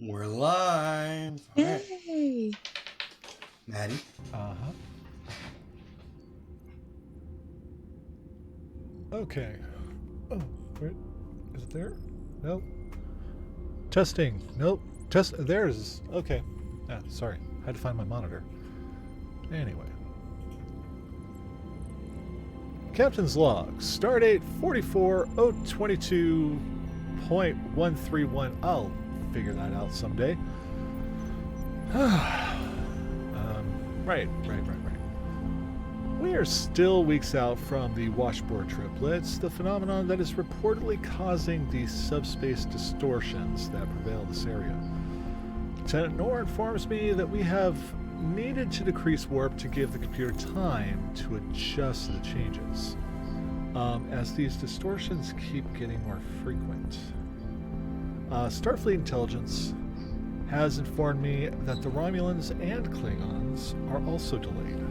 We're live. All right, Yay! Maddie. Uh-huh. Okay. Oh, wait. Is it there? Nope. Testing. Nope. There's. Okay. Ah, sorry. Had to find my monitor. Anyway. Captain's log. Stardate 44022.131. I'll figure that out someday. Right. We are still weeks out from the washboard triplets, the phenomenon that is reportedly causing the subspace distortions that prevail this area. Lieutenant Noor informs me that we have needed to decrease warp to give the computer time to adjust to the changes, as these distortions keep getting more frequent. Starfleet intelligence has informed me that the Romulans and Klingons are also delayed.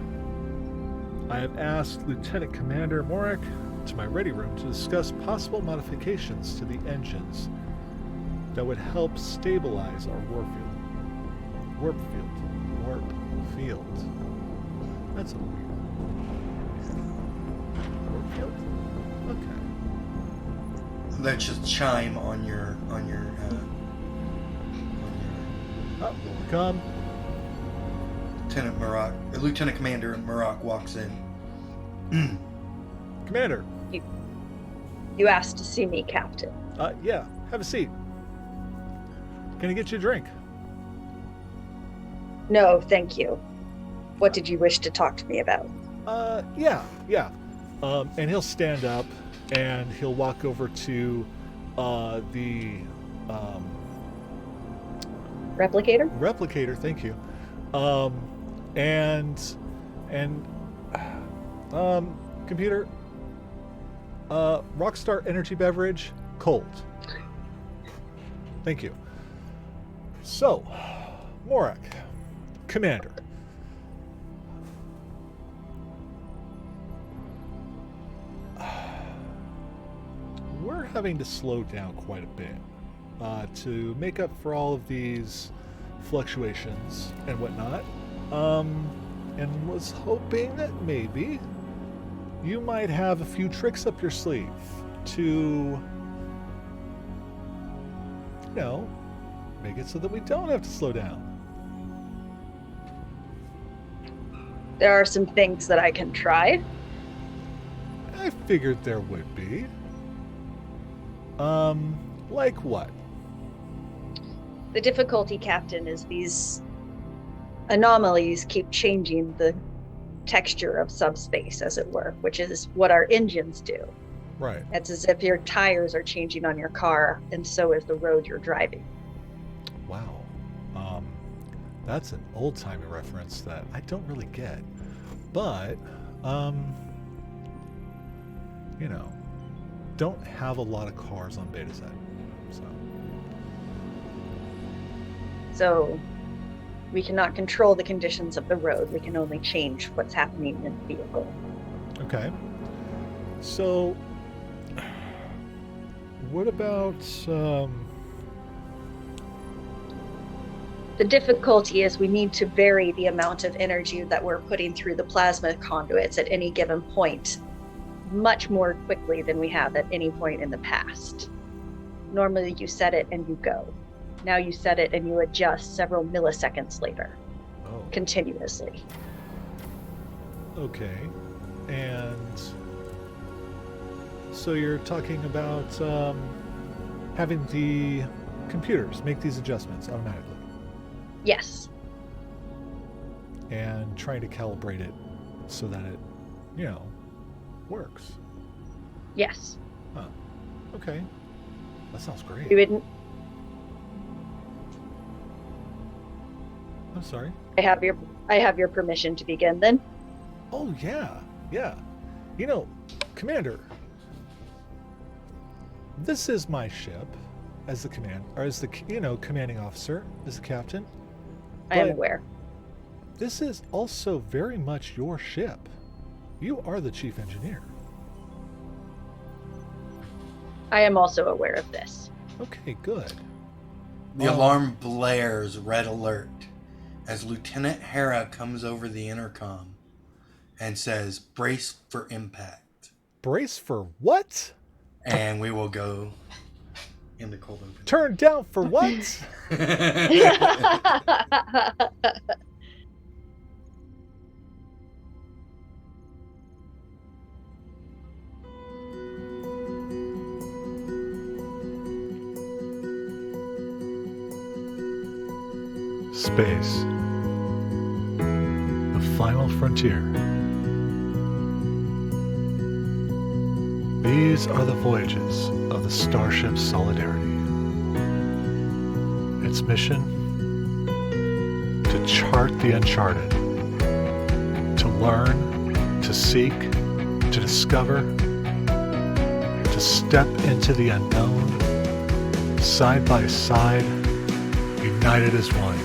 I have asked Lieutenant Commander Morak to my ready room to discuss possible modifications to the engines that would help stabilize our warp field. That's a weird. Warp field? Okay. That's just chime on your Oh, come. Lieutenant Commander Marak walks in. Commander. You asked to see me, Captain. Yeah, have a seat. Can I get you a drink? No, thank you. What did you wish to talk to me about? Yeah. And he'll stand up and he'll walk over to the Replicator? replicator. Thank you. And computer. Rockstar energy beverage, cold. Thank you. So, Morak, Commander. We're having to slow down quite a bit to make up for all of these fluctuations and whatnot. And was hoping that maybe you might have a few tricks up your sleeve to, make it so that we don't have to slow down. There are some things that I can try. I figured there would be. Like what? The difficulty, Captain, is these anomalies keep changing the texture of subspace, as it were, which is what our engines do. Right. It's as if your tires are changing on your car, and so is the road you're driving. Wow. That's an old-timey reference that I don't really get. But, don't have a lot of cars on Beta Z. So we cannot control the conditions of the road. We can only change what's happening in the vehicle. Okay. So, what about, The difficulty is we need to vary the amount of energy that we're putting through the plasma conduits at any given point much more quickly than we have at any point in the past. Normally you set it and you go. Now you set it and you adjust several milliseconds later, continuously. Okay. And so you're talking about having the computers make these adjustments automatically. Yes. And trying to calibrate it so that it, works. Yes. Huh. Okay. That sounds great. You wouldn't. I'm sorry. I have your permission to begin then. Oh yeah. Commander, this is my ship as the commanding officer, as the captain. I am aware. This is also very much your ship. You are the chief engineer. I am also aware of this. Okay, good. The alarm blares red alert as Lieutenant Hera comes over the intercom and says, "Brace for impact." Brace for what? And we will go in the cold open. Turn down for what? Space. The final frontier. These are the voyages of the Starship Solidarity. Its mission? To chart the uncharted. To learn, to seek, to discover, to step into the unknown, side by side, united as one.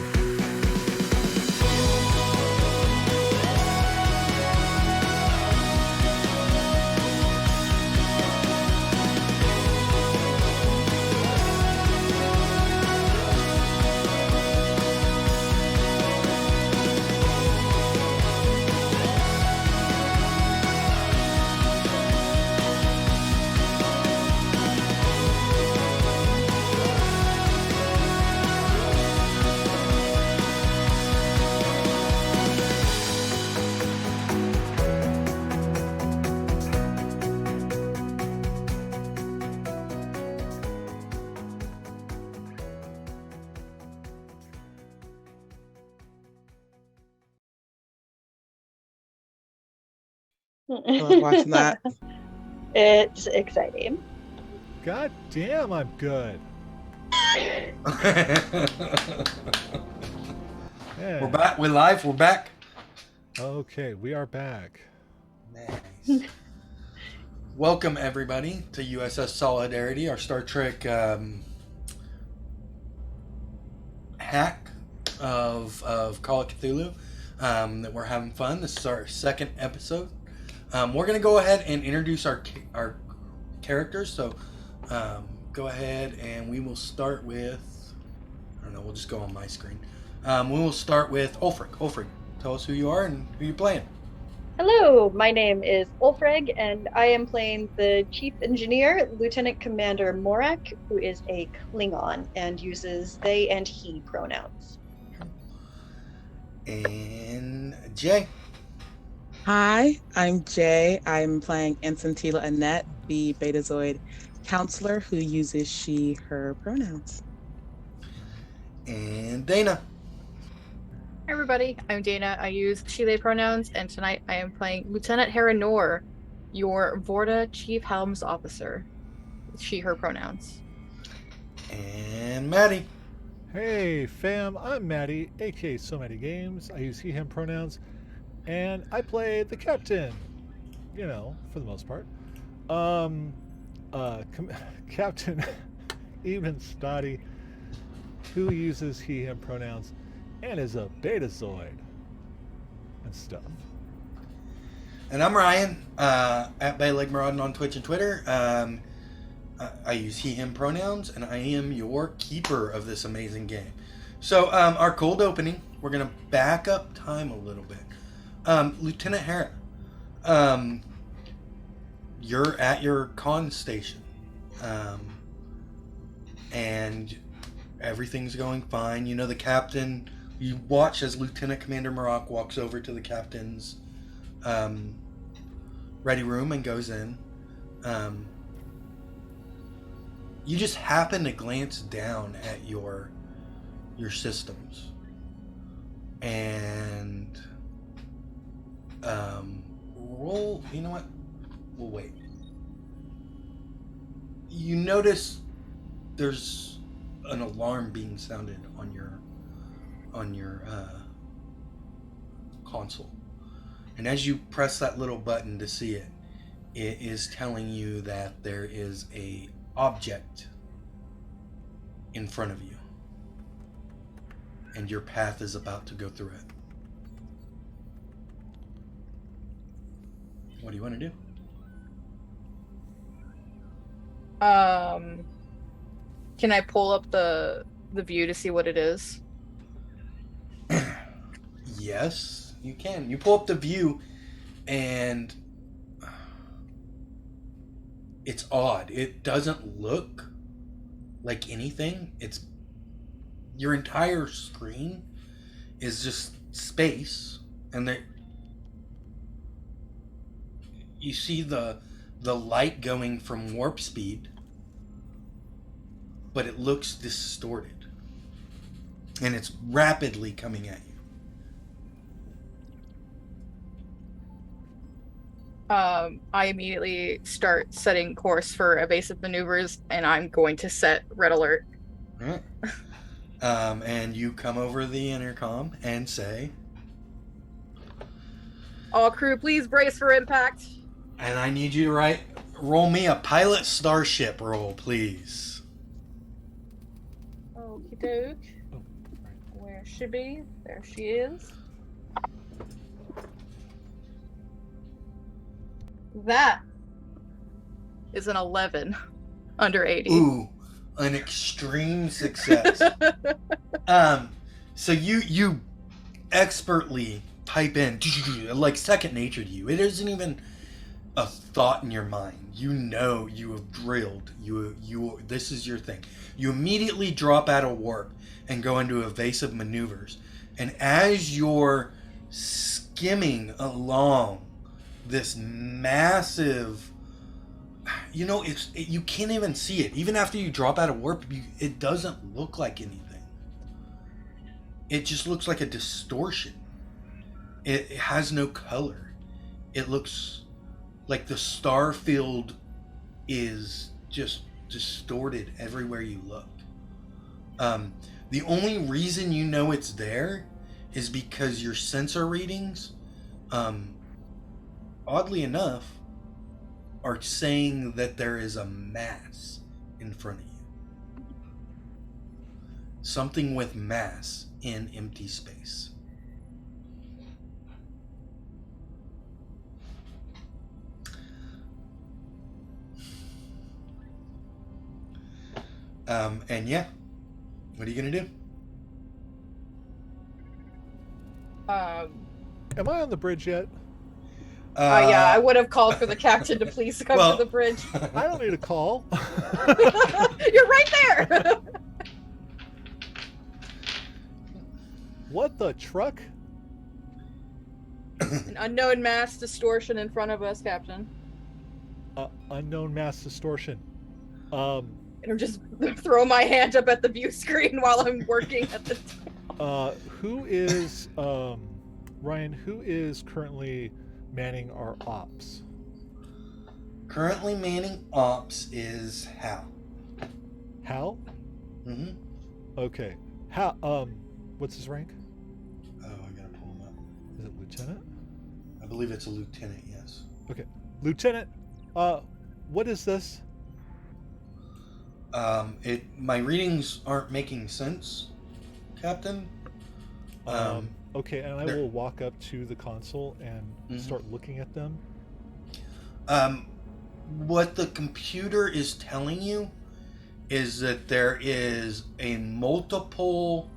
I love watching that. It's exciting. God damn, I'm good. Yeah. We're back. We're live. We're back. Okay, we are back. Nice. Welcome, everybody, to USS Solidarity, our Star Trek hack of Call of Cthulhu. That we're having fun. This is our second episode. We're going to go ahead and introduce our characters. So go ahead and we will start with, I don't know, we'll just go on my screen. We will start with Ulfric. Ulfric, tell us who you are and who you're playing. Hello, my name is Ulfreg, and I am playing the Chief Engineer, Lieutenant Commander Morak, who is a Klingon and uses they and he pronouns. And Jay. Hi, I'm Jay. I'm playing Ensign Tila Annette, the Betazoid counselor who uses she, her pronouns. And Dana. Hi everybody, I'm Dana. I use she, they pronouns, and tonight I am playing Lieutenant Hera Noor, your Vorta Chief Helms Officer. She, her pronouns. And Maddie. Hey fam, I'm Maddie, aka So Many Games. I use he, him pronouns, and I play the captain. You know, for the most part. Captain Even Stoddy, who uses he, him pronouns, and is a Betazoid and stuff. And I'm Ryan, at BayLegMaraudin on Twitch and Twitter. I use he, him pronouns, and I am your keeper of this amazing game. So, our cold opening, we're going to back up time a little bit. Lieutenant Hera, you're at your con station, and everything's going fine. You know, the captain, you watch as Lieutenant Commander Morak walks over to the captain's ready room and goes in. You just happen to glance down at your systems, and roll. You know what? We'll wait. You notice there's an alarm being sounded on your console, and as you press that little button to see it, it is telling you that there is a object in front of you, and your path is about to go through it. What do you want to do? Can I pull up the the view to see what it is? Yes, you can. You pull up the view, and it's odd. It doesn't look like anything. It's your entire screen is just space, and there you see the light going from warp speed, but it looks distorted, and it's rapidly coming at you. I immediately start setting course for evasive maneuvers, and I'm going to set red alert. All right. And you come over the intercom and say, All crew, please brace for impact. and I need you to roll me a pilot starship roll, please. Okie doke. Oh, right. Where she be? There she is. That is an 11 under 80. Ooh, an extreme success. So you expertly type in, like second nature to you. It isn't even a thought in your mind. You know you have drilled. This is your thing. You immediately drop out of warp and go into evasive maneuvers. And as you're skimming along this massive, you can't even see it. Even after you drop out of warp, it doesn't look like anything. It just looks like a distortion. It has no color. It looks like the star field is just distorted everywhere you look. The only reason you know it's there is because your sensor readings, oddly enough, are saying that there is a mass in front of you. Something with mass in empty space. And yeah, what are you gonna do? Am I on the bridge yet? Yeah, I would have called for the captain to please come to the bridge. I don't need a call. You're right there. What the truck? An unknown mass distortion in front of us, Captain. Unknown mass distortion. And I'm just throw my hand up at the view screen while I'm working at the Who is Ryan? Who is currently manning our ops? Currently manning ops is Hal. Hal? Mm-hmm. Okay. Hal. What's his rank? Oh, I gotta pull him up. Is it lieutenant? I believe it's a lieutenant. Yes. Okay, lieutenant. What is this? My readings aren't making sense, Captain. Okay, and I will walk up to the console and start looking at them. What the computer is telling you is that there is a multiple,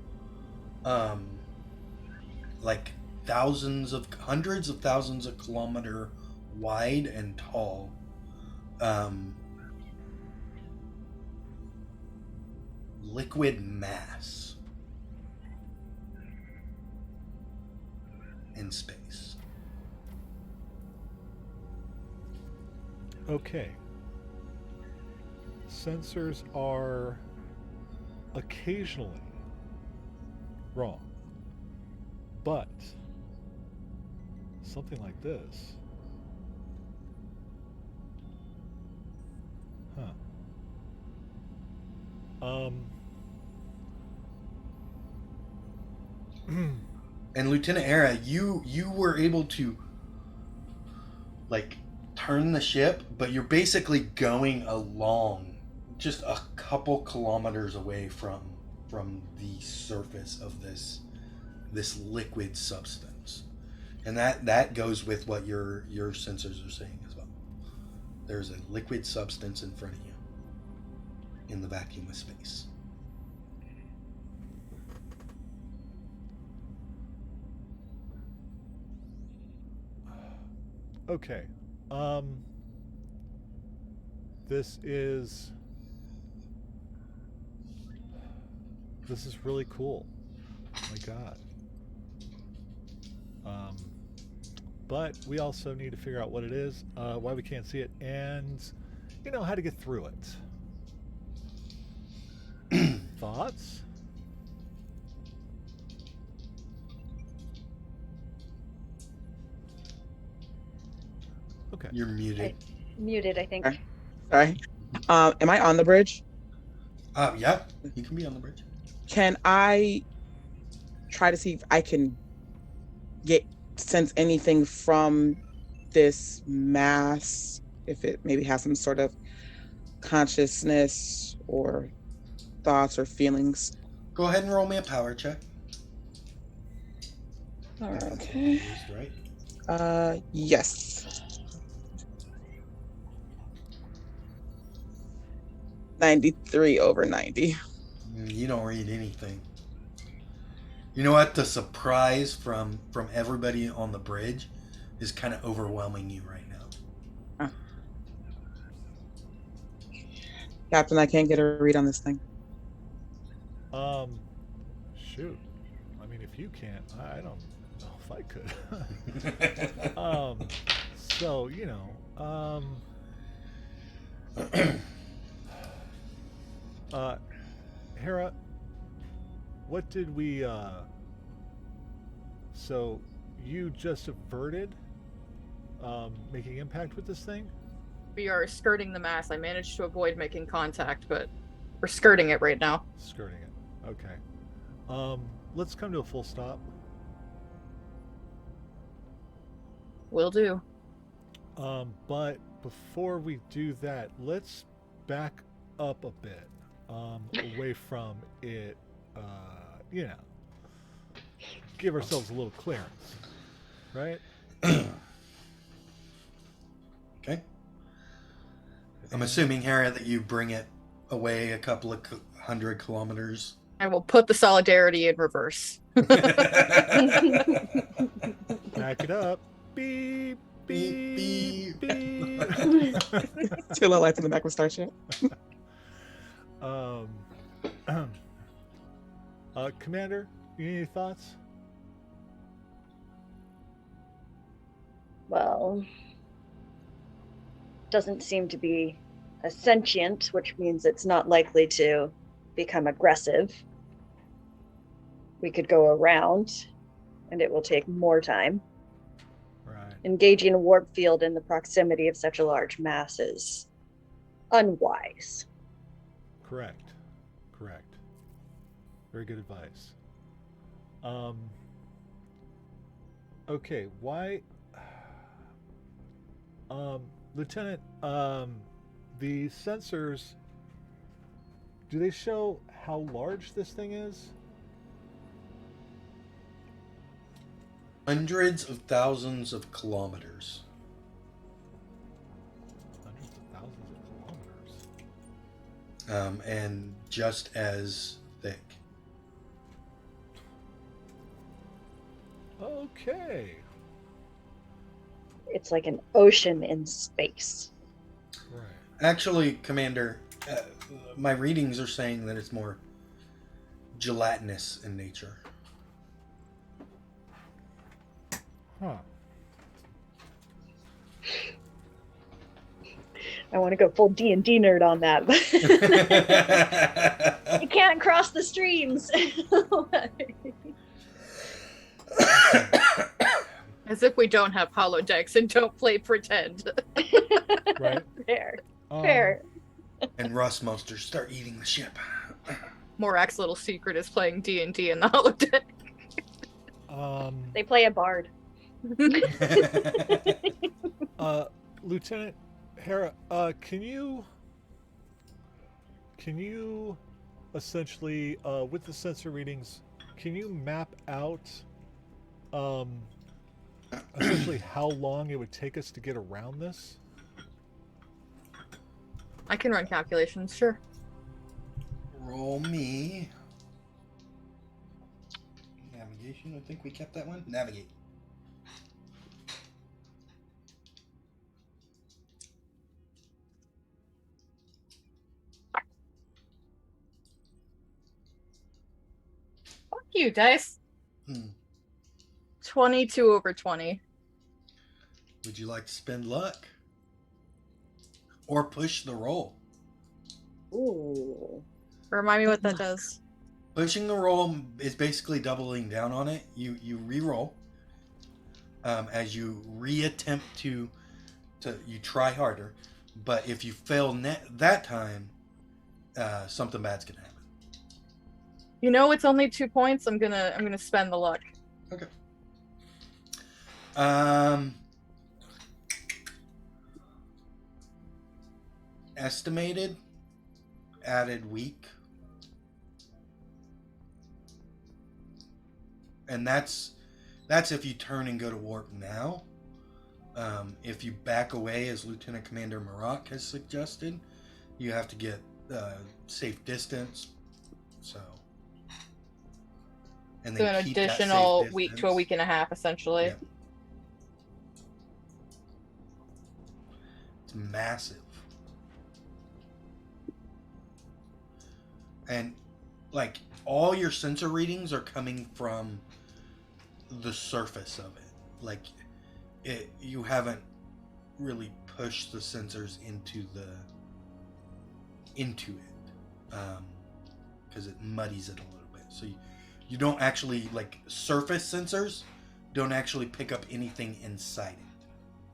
like hundreds of thousands of kilometer wide and tall, liquid mass in space. Okay. Sensors are occasionally wrong, but something like this. Huh. And Lieutenant Era, you were able to like turn the ship, but you're basically going along just a couple kilometers away from the surface of this liquid substance. And that goes with what your sensors are saying as well. There's a liquid substance in front of you in the vacuum of space. Okay. This is really cool. Oh my god. Um, but we also need to figure out what it is, why we can't see it, and how to get through it. Thoughts? Okay. You're muted. Muted, I think. Okay. Sorry. Am I on the bridge? Yeah, you can be on the bridge. Can I try to see if I can sense anything from this mass, if it maybe has some sort of consciousness or thoughts or feelings? Go ahead and roll me a power check. Okay. Right? Yes. 93 over 90. You don't read anything. You know what? The surprise from everybody on the bridge is kind of overwhelming you right now. Captain, I can't get a read on this thing. Shoot. I mean, if you can't, I don't know if I could. So, Hera, what did we, so you just averted, making impact with this thing? We are skirting the mass. I managed to avoid making contact, but we're skirting it right now. Skirting it. Okay. Let's come to a full stop. Will do. But before we do that, let's back up a bit, away from it, give ourselves a little clearance, right? Okay. I'm assuming, Hera, that you bring it away a couple of 100 kilometers. I will put the solidarity in reverse. Back it up. Beep, beep, beep. Tail lights in the back with Starship. Commander, you need any thoughts? Well, doesn't seem to be a sentient, which means it's not likely to become aggressive. We could go around, and it will take more time. Right. Engaging a warp field in the proximity of such a large mass is unwise. Correct. Very good advice. Okay, why... Lieutenant, the sensors, do they show how large this thing is? Hundreds of thousands of kilometers. Hundreds of thousands of kilometers. And just as thick. Okay. It's like an ocean in space. Right. Actually, Commander, my readings are saying that it's more gelatinous in nature. Huh. I want to go full D&D nerd on that. You can't cross the streams. As if we don't have holodecks and don't play pretend. Right. Fair. And rust monsters start eating the ship. Morak's little secret is playing D&D in the holodeck. They play a bard. Lieutenant Hera, can you essentially, with the sensor readings, can you map out essentially how long it would take us to get around this? I can run calculations, sure. Roll me. Navigation, I think we kept that one. Navigate. you, dice. Hmm. 22 over 20. Would you like to spend luck? Or push the roll? Ooh. Remind me what that does. Pushing the roll is basically doubling down on it. You re-roll as you reattempt to you try harder, but if you fail that time, something bad's gonna happen. You know it's only 2 points. I'm gonna spend the luck. Okay. Estimated added week, and that's if you turn and go to warp now. If you back away, as Lieutenant Commander Maroc has suggested, you have to get safe distance. So, and So an additional week to a week and a half, essentially. Yep. It's massive. And like all your sensor readings are coming from the surface of it. Like you haven't really pushed the sensors into it because it muddies it a little bit. So you don't actually, like, surface sensors don't actually pick up anything inside it.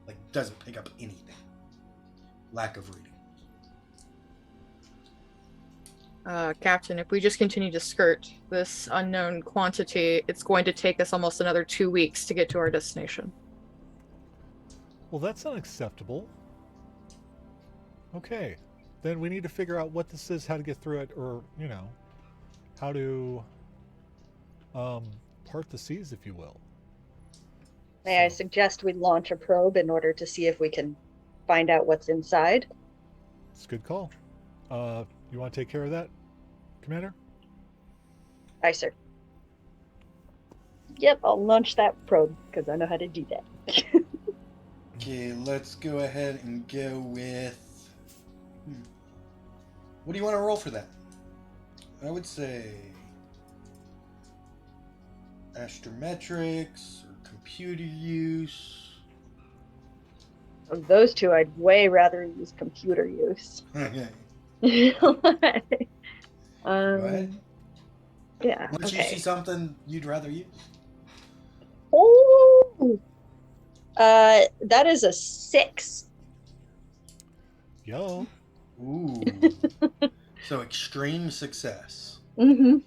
Like, doesn't pick up anything. Lack of reading. Captain, if we just continue to skirt this unknown quantity, it's going to take us almost another 2 weeks to get to our destination. Well, that's unacceptable. Okay, then we need to figure out what this is, how to get through it, or, how to part the seas, if you will. May I suggest we launch a probe in order to see if we can find out what's inside? It's a good call. You want to take care of that, Commander? Aye, sir. Yep, I'll launch that probe because I know how to do that. Okay, let's go ahead and go with... What do you want to roll for that? I would say... astrometrics or computer use. Of those two, I'd way rather use computer use. Okay. Go ahead. Yeah. Unless you see something you'd rather use. Oh, that is a 6. Yo. Ooh. So extreme success. Mm-hmm.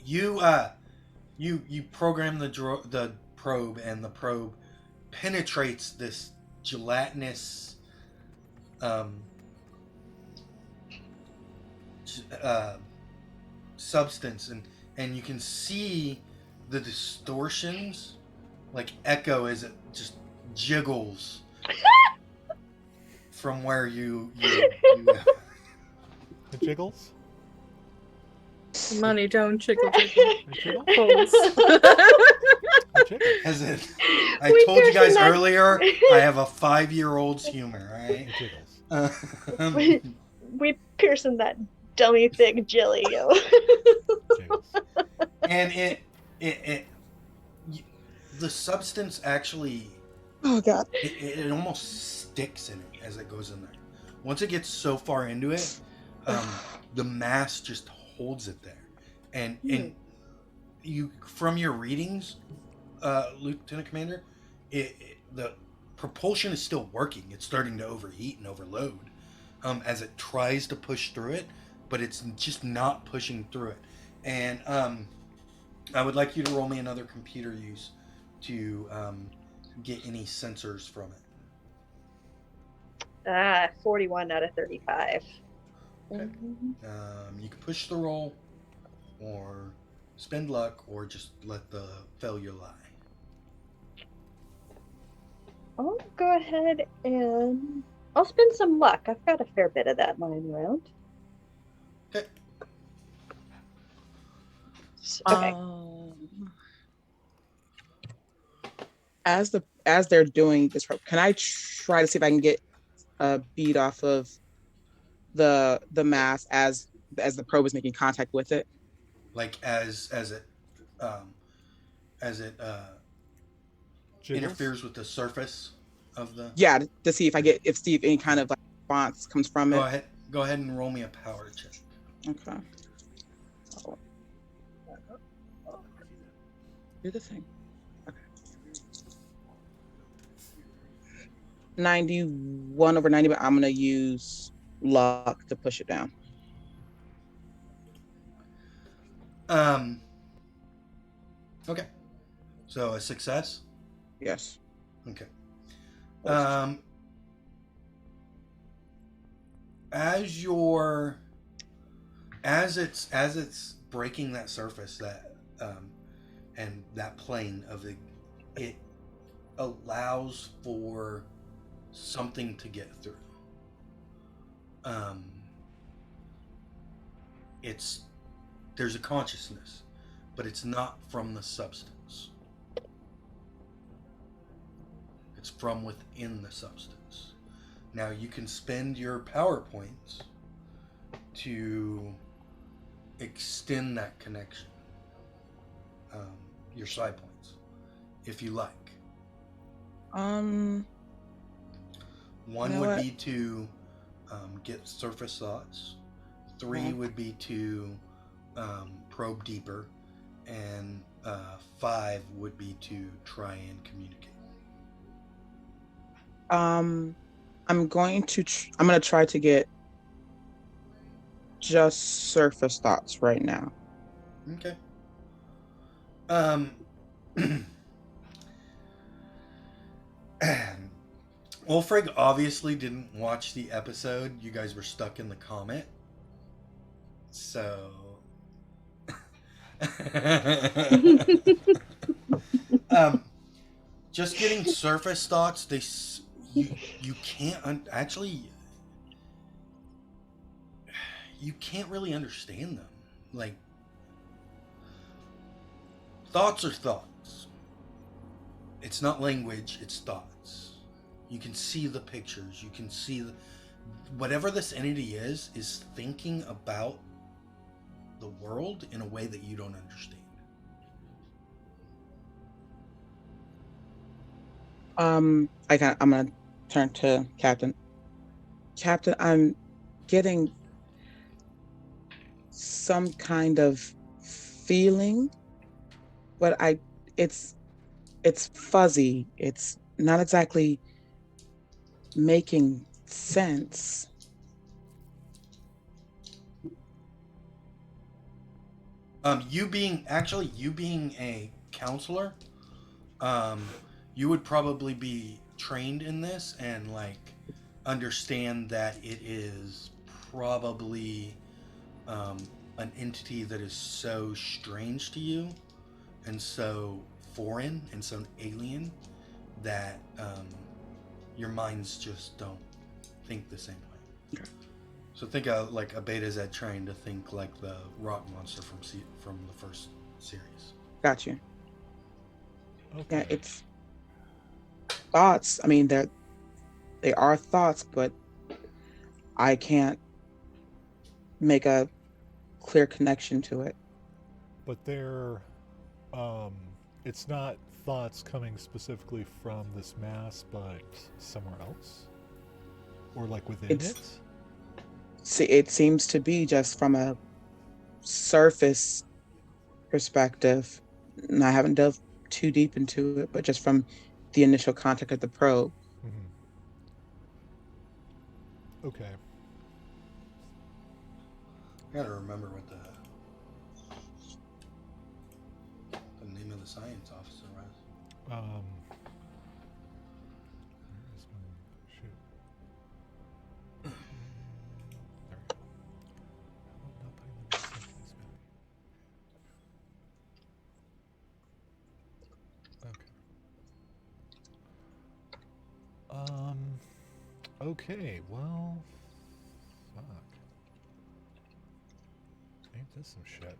You program the probe, and the probe penetrates this gelatinous substance, and you can see the distortions like echo as it just jiggles from where you It jiggles? Money don't jiggle. It jiggles? It jiggles. As it, I told you guys earlier, I have a 5-year-old's humor, right? It jiggles. We piercing that dummy thick jelly, yo. Jiggles. And the substance actually, Oh god. it almost sticks in it as it goes in there. Once it gets so far into it, the mass just holds it there, and you, from your readings, Lieutenant Commander, the propulsion is still working. It's starting to overheat and overload as it tries to push through it, but it's just not pushing through it. And I would like you to roll me another computer use to get any sensors from it. 41 out of 35. Okay. You can push the roll, or spend luck, or just let the failure lie. I'll go ahead and I'll spend some luck. I've got a fair bit of that lying around. Okay. Okay. As they're doing this, can I try to see if I can get a bead off of the mass as the probe is making contact with it. Like um, as it Jiggles. interferes with the surface of the. Yeah, to see if any kind of like response comes from Go it. ahead. Go ahead and roll me a power check. Okay. Oh, do the thing. Okay. 91 over 90, but I'm gonna use luck to push it down. Um. Okay. So a success. Yes. Okay. Close. As you're as it's breaking that surface and that plane of it allows for something to get through. Um, it's there's a consciousness, but it's not from the substance. It's from within the substance. Now you can spend your power points to extend that connection. Your side points, if you like. Um. One You know would what? be to get surface thoughts. 3 would be to probe deeper, and 5 would be to try and communicate. I'm going to. I'm gonna try to get just surface thoughts right now. Okay. Um. Ulfrig obviously didn't watch the episode. You guys were stuck in the comet. So. um, just getting surface thoughts, you can't actually you can't really understand them. Like, thoughts are thoughts. It's not language, it's thoughts. You can see the pictures. You can see whatever this entity is thinking about the world in a way that you don't understand. I'm gonna turn to Captain. Captain, I'm getting some kind of feeling, but it's it's fuzzy. It's not exactly making sense. You being a counselor, um, you would probably be trained in this and like understand that it is probably um, an entity that is so strange to you and so foreign and so alien that your minds just don't think the same way. Okay. So think of like a Beta Z trying to think like the rock monster from the first series. Got you. Okay. Yeah, it's thoughts. I mean, they are thoughts, but I can't make a clear connection to it. But they're, um, it's not thoughts coming specifically from this mass, but somewhere else, or like within It's it. See, it seems to be just from a surface perspective, and I haven't delved too deep into it, but just from the initial contact of the probe. Mm-hmm. Okay. I gotta remember what the name of the science officer was. Where is my shoot? There we go. Not putting them in sync as many. Okay. Okay. Well. Fuck. Ain't this some shit?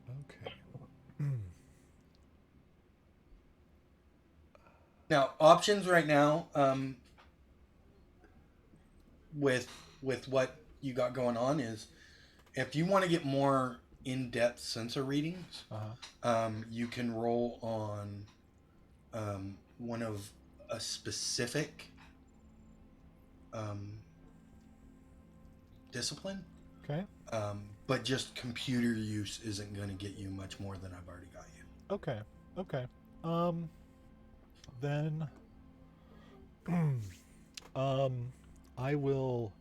Okay. Now, options right now with with what you got going on is if you want to get more in-depth sensor readings, you can roll on one of a specific discipline. Okay. But just computer use isn't going to get you much more than I've already got you. Okay. Okay. Then I will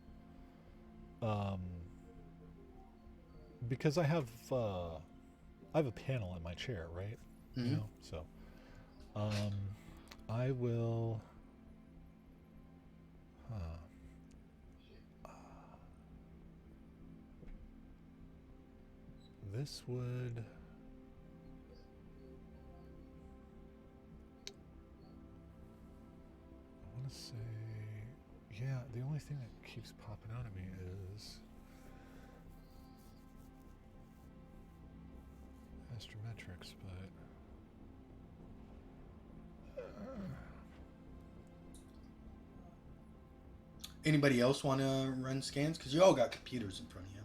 because I have a panel in my chair, right? Mm-hmm. You know, so I will this would I want to say, yeah, the only thing that keeps popping out at me is astrometrics, but Anybody else want to run scans? Because you all got computers in front of you.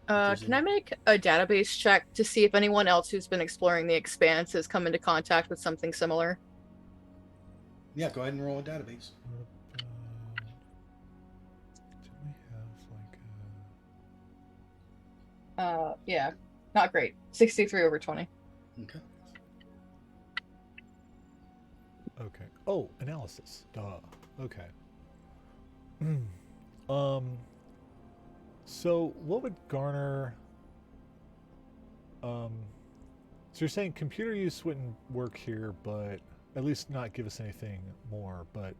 Can I make a database check to see if anyone else who's been exploring the expanse has come into contact with something similar? Yeah, go ahead and roll a database. do we have like Yeah, not great. 63 over 20. Okay. Okay. Oh, analysis. Duh. Okay. So what would garner so you're saying computer use wouldn't work here, but at least not give us anything more, but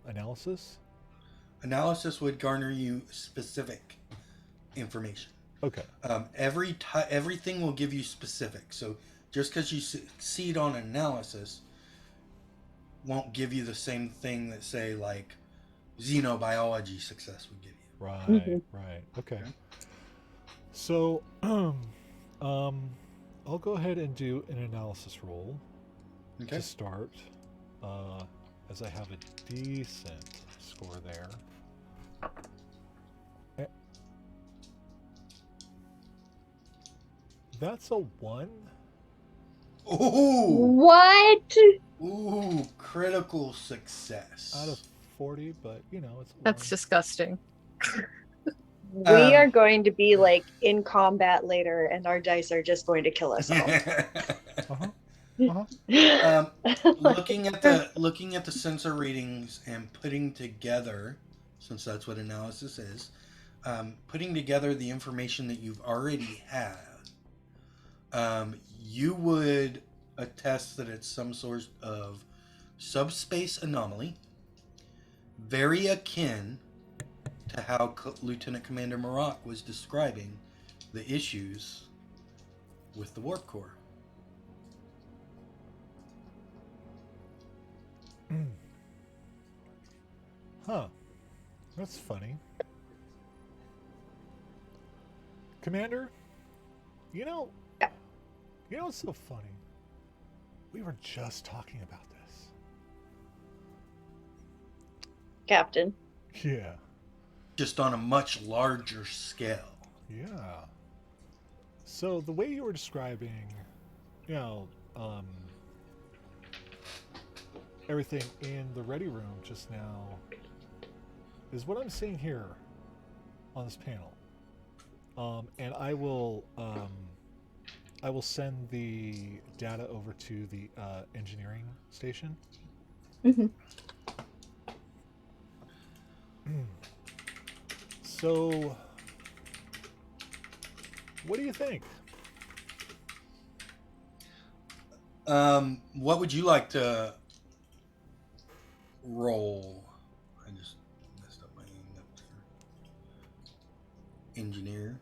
analysis? Analysis would garner you specific information. Okay. Everything will give you specific. So just because you succeed on analysis won't give you the same thing that, say, like xenobiology success would give you. Right. Mhm. Right. Okay. So I'll go ahead and do an analysis roll Okay. to start, as I have a decent score there. That's a 1 Ooh. What? Ooh, critical success. out of 40, but you know, it's a That's 1. disgusting. We are going to be like in combat later, and our dice are just going to kill us all. Uh-huh. Uh-huh. looking at the sensor readings and putting together, since that's what analysis is, putting together the information that you've already had, you would attest that it's some sort of subspace anomaly, very akin to how Lieutenant Commander Maroc was describing the issues with the warp core. Huh. That's funny. Commander, you know what's so funny? We were just talking about this. Captain. Yeah. Just on a much larger scale. Yeah. So the way you were describing, you know, everything in the ready room just now is what I'm seeing here on this panel. And I will send the data over to the engineering station. Mhm. So, what do you think? What would you like to roll? I just messed up my notes here. Engineer.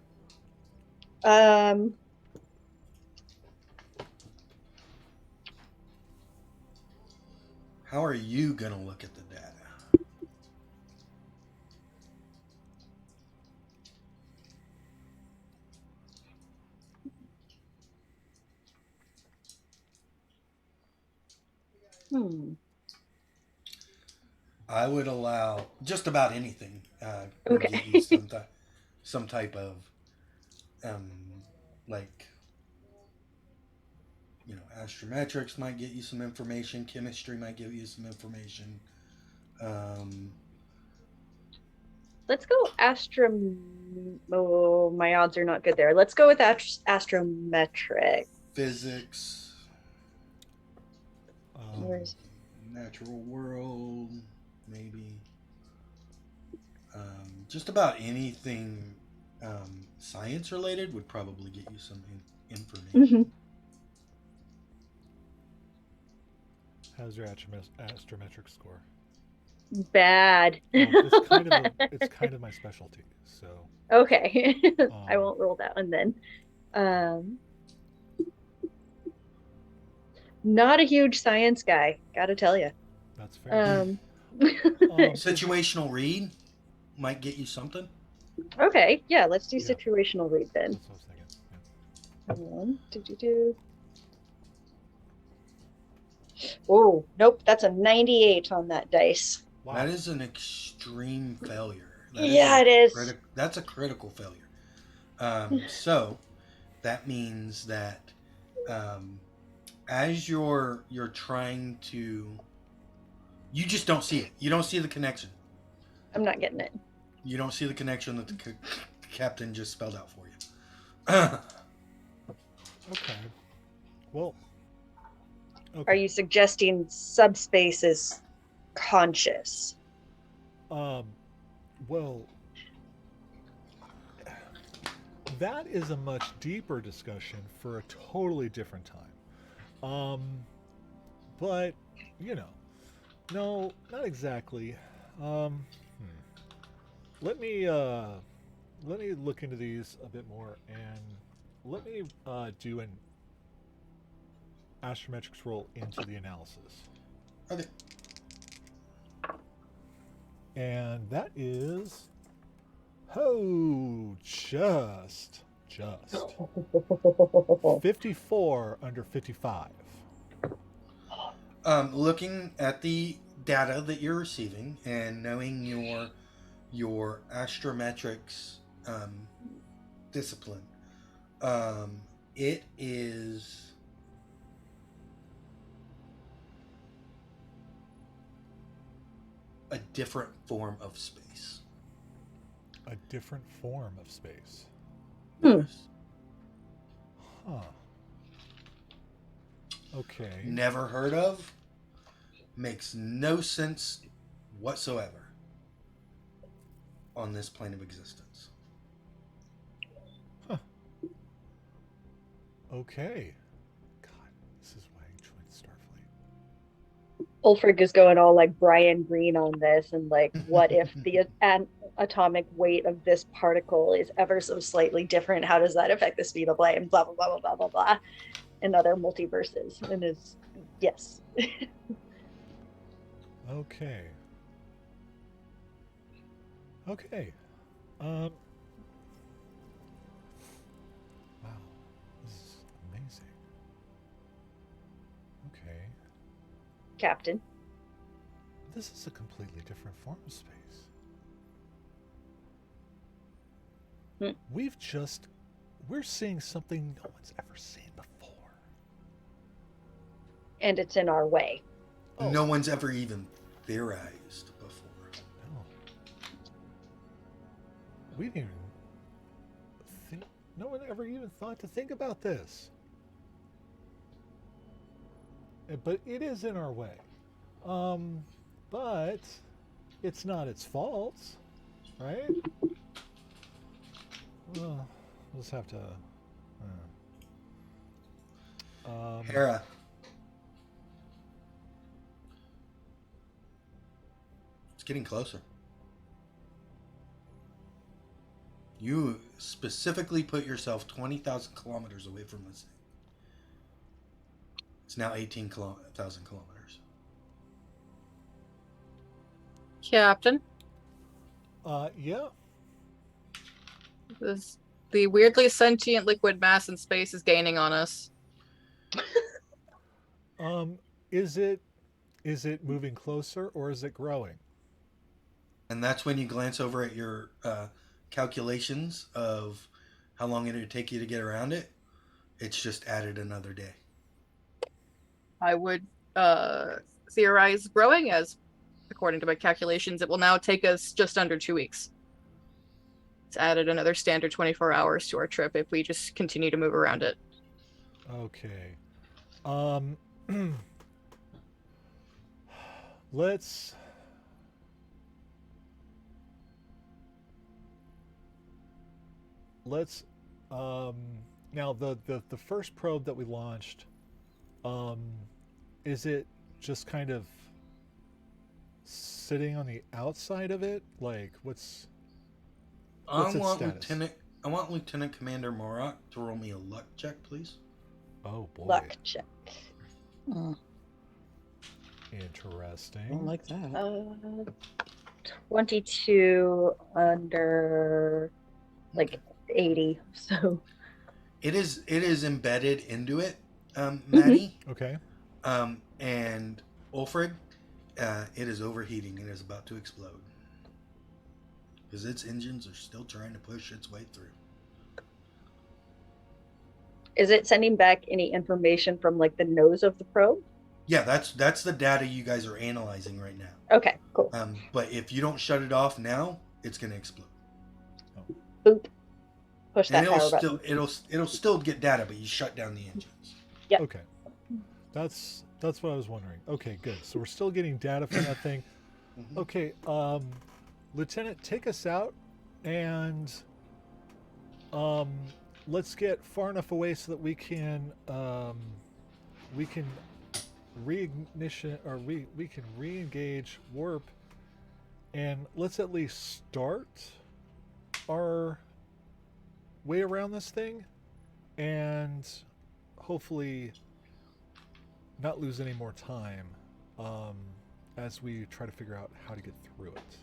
How are you gonna look at the data? I would allow just about anything. Would get you Okay. some type of um, like astrometrics might get you some information. Chemistry might give you some information. Um, Let's go Oh, my odds are not good there. Let's go with astrometric. Physics, Where's natural world, maybe. Just about anything science related would probably get you some information. How's your astrometric score? Bad. It's kind of my specialty. So Okay. I won't roll that one then. Not a huge science guy, gotta tell you. That's fair. Situational read might get you something. Okay, yeah, let's do situational read then. That's what I was thinking. Do. Oh, nope, that's a 98 on that dice. Wow. That is an extreme failure. It is. That's a critical failure. So that means that as you're trying to, you just don't see it. You don't see the connection. I'm not getting it. You don't see the connection that the captain just spelled out for you. Okay. Well. Okay. Are you suggesting subspace is conscious? Well, that is a much deeper discussion for a totally different time. But no, not exactly. Let me look into these a bit more, and let me do an astrometrics roll into the analysis. Okay. And that is just 54 under 55. Looking at the data that you're receiving and knowing your astrometrics discipline, it is a different form of space. A different form of space. Yes. Huh. Okay. Never heard of. Makes no sense whatsoever on this plane of existence. Huh. Okay. God, this is why I joined Starfleet. Ulfric is going all like Brian Greene on this, and like, what if the atomic weight of this particle is ever so slightly different? How does that affect the speed of light? And blah blah blah blah blah blah blah. In other multiverses, and is yes. Okay. Wow, this is amazing. Okay. Captain. This is a completely different form of space. We're seeing something no one's ever seen before. And it's in our way. Oh. No one's ever even theorized before. No. We didn't even think. No one ever even thought to think about this. But it is in our way. But it's not its fault, right? Well, we'll just have to. Hera. It's getting closer. You specifically put yourself 20,000 kilometers away from this thing. It's now 18,000 kilometers. Captain, Yeah. the weirdly sentient liquid mass in space is gaining on us. Is it moving closer or is it growing? And that's when you glance over at your calculations of how long it would take you to get around it. It's just added another day. I would theorize growing as, according to my calculations, it will now take us just under 2 weeks. It's added another standard 24 hours to our trip if we just continue to move around it. Okay. Um, let's. Let's. Um, Now the first probe that we launched, um, is it just kind of sitting on the outside of it? Like, what's its status? I want Lieutenant Commander Morak to roll me a luck check, please. Oh boy. Luck check. Oh, I Interesting. don't like that. 22 under like 80. So It is embedded into it, Maddie. Okay. And Ulfrid, it is overheating and is about to explode. Because its engines are still trying to push its way through. is it sending back any information from like the nose of the probe? Yeah, that's the data you guys are analyzing right now. Okay, cool. But if you don't shut it off now, it's gonna explode. Boop. Push that And power button. it'll still get data, but you shut down the engines. Yep. Okay. That's what I was wondering. Okay, good. So we're still getting data from that thing. Mhm. Okay, Lieutenant, take us out, and let's get far enough away so that we can reignition, or we can re-engage warp, and let's at least start our way around this thing, and hopefully not lose any more time as we try to figure out how to get through it.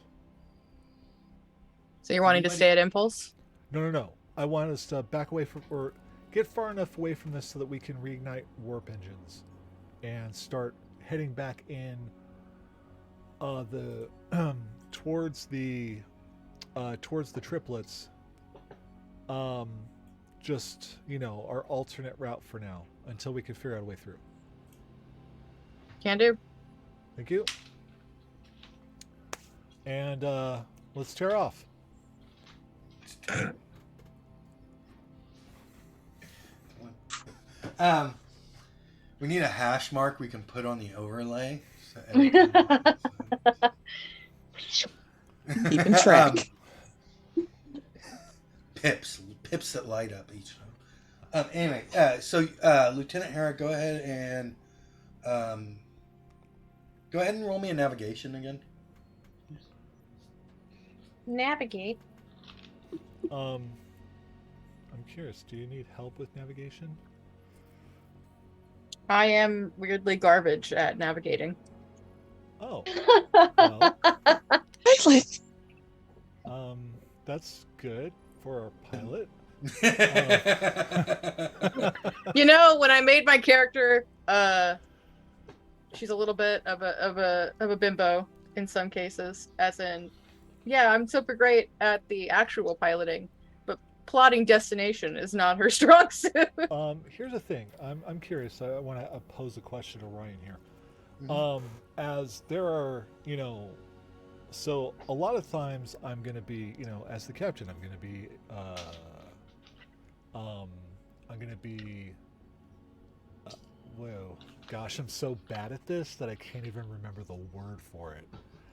So you're wanting to stay at Impulse? No. I want us to back away from, or get far enough away from this so that we can reignite warp engines and start heading back in the towards the triplets. Just, our alternate route for now until we can figure out a way through. Can do. Thank you. And let's tear off. We need a hash mark we can put on the overlay. So Keeping track. Pips that light up each time. Anyway, so Lieutenant Hera, go ahead and roll me a navigation again. Navigate. I'm curious. Do you need help with navigation? I am weirdly garbage at navigating. Oh, well, Excellent. that's good for our pilot. When I made my character, she's a little bit of a bimbo in some cases, as in, yeah, I'm super great at the actual piloting, but plotting destination is not her strong suit. Here's the thing. I'm curious. I want to pose a question to Ryan here. Mhm. As there are, so a lot of times I'm going to be, as the captain, I'm going to be, whoa, gosh, I'm so bad at this that I can't even remember the word for it.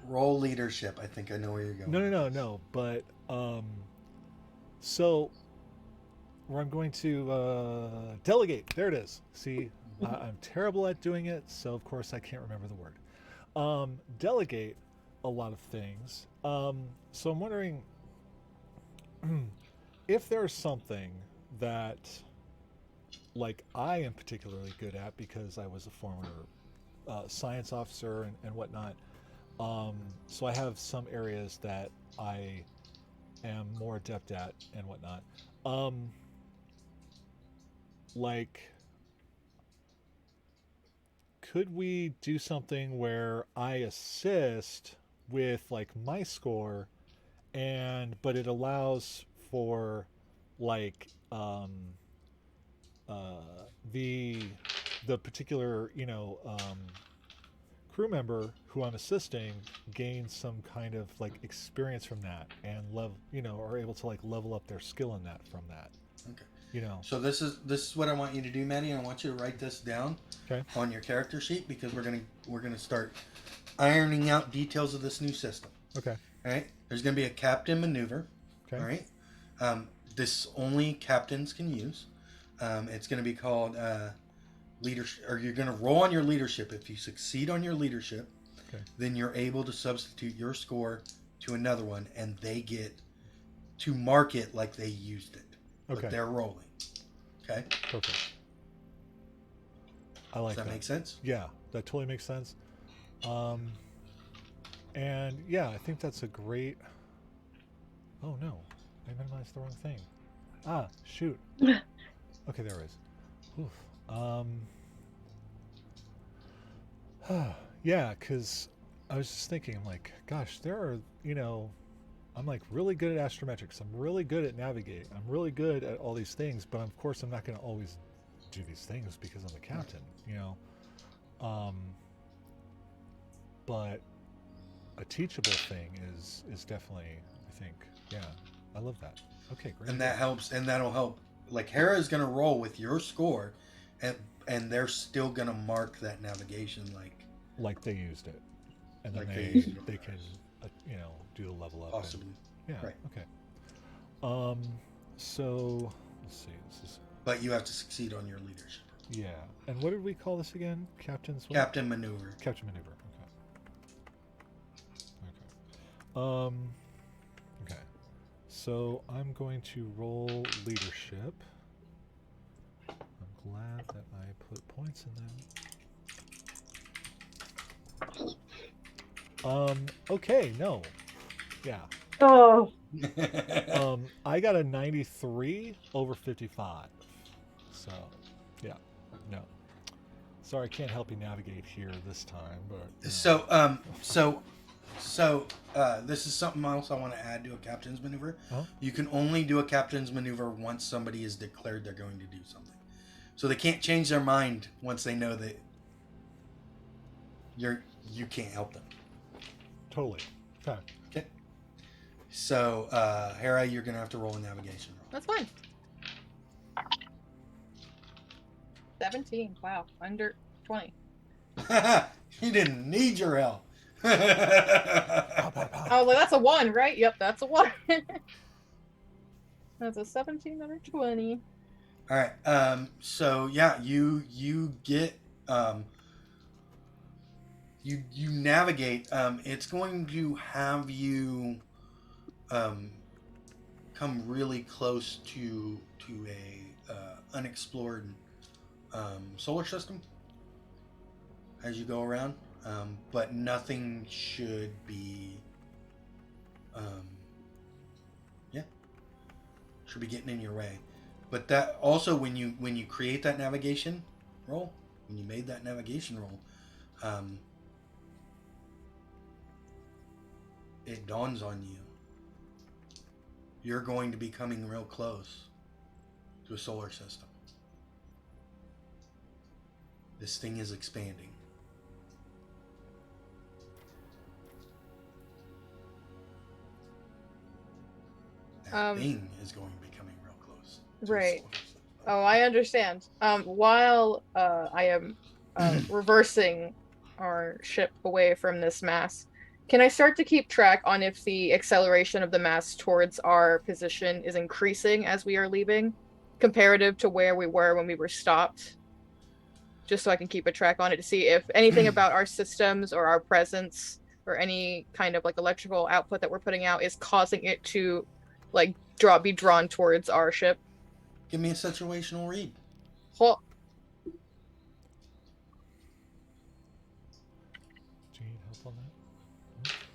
Roll leadership. I think I know where you're going. No. But so where I'm going to delegate. There it is. See, I'm terrible at doing it, so of course I can't remember the word. Delegate a lot of things. So I'm wondering if there's something that, like, I am particularly good at because I was a former science officer and whatnot. So I have some areas that I am more adept at and whatnot. Like, could we do something where I assist with like my score, and but it allows for like uh, the the particular crew member who I'm assisting gains some kind of like experience from that and are able to like level up their skill in that from that. Okay. You know. So this is what I want you to do, Maddie. I want you to write this down Okay. on your character sheet because we're gonna start ironing out details of this new system. Okay. All right. There's gonna be a captain maneuver. Okay. All right. This only captains can use. It's gonna be called leadership, or you're gonna roll on your leadership. If you succeed on your leadership, Okay. then you're able to substitute your score to another one, and they get to mark it like they used it. Okay. But they're rolling. Okay. Perfect. I like Does that make sense? Yeah, that totally makes sense. And yeah, I think that's a great. Oh no, I minimized the wrong thing. Ah, shoot. Okay, there it is. Oof. Yeah, because I was just thinking, I'm like, gosh, there are, I'm like really good at astrometrics. I'm really good at navigating. I'm really good at all these things, but of course I'm not going to always do these things because I'm the captain, But a teachable thing is definitely, I think, yeah, I love that. Okay, great. And that helps, and that'll help. Like Hera is gonna roll with your score, and they're still gonna mark that navigation like they used it, and then Like they they used it. can do the level up. possibly. Yeah. Right. Okay. So let's see. This is But you have to succeed on your leadership. yeah. And what did we call this again? Captain's what? Captain maneuver. Captain maneuver. Okay. So I'm going to roll leadership. I'm glad that I put points in them. Okay, no. Yeah. Oh, I got a 93 over 55. So, yeah. No. Sorry, I can't help you navigate here this time, but So, this is something else I want to add to a captain's maneuver. Huh? You can only do a captain's maneuver once somebody is declared they're going to do something. So they can't change their mind once they know that you can't help them. Totally. Okay. Okay. So, Hera, you're gonna have to roll a navigation roll. That's fine. 17. Wow. Under 20. You didn't need your help. I was like, that's a 1, right? Yep, that's a 1. That's a 17 under 20. All right. So yeah, you get you navigate. It's going to have you come really close to a unexplored solar system as you go around, but nothing should be should be getting in your way. But that also, when you create that navigation roll, when you made that navigation roll, it dawns on you. You're going to be coming real close to a solar system. This thing is expanding. That thing is going to be coming real close. To a Right. solar system. Oh, I understand. While I am reversing our ship away from this mass, can I start to keep track on if the acceleration of the mass towards our position is increasing as we are leaving, comparative to where we were when we were stopped? Just so I can keep a track on it to see if anything about our systems or our presence or any kind of like electrical output that we're putting out is causing it to like be drawn towards our ship. Give me a situational read. Ho- Do you need help on that?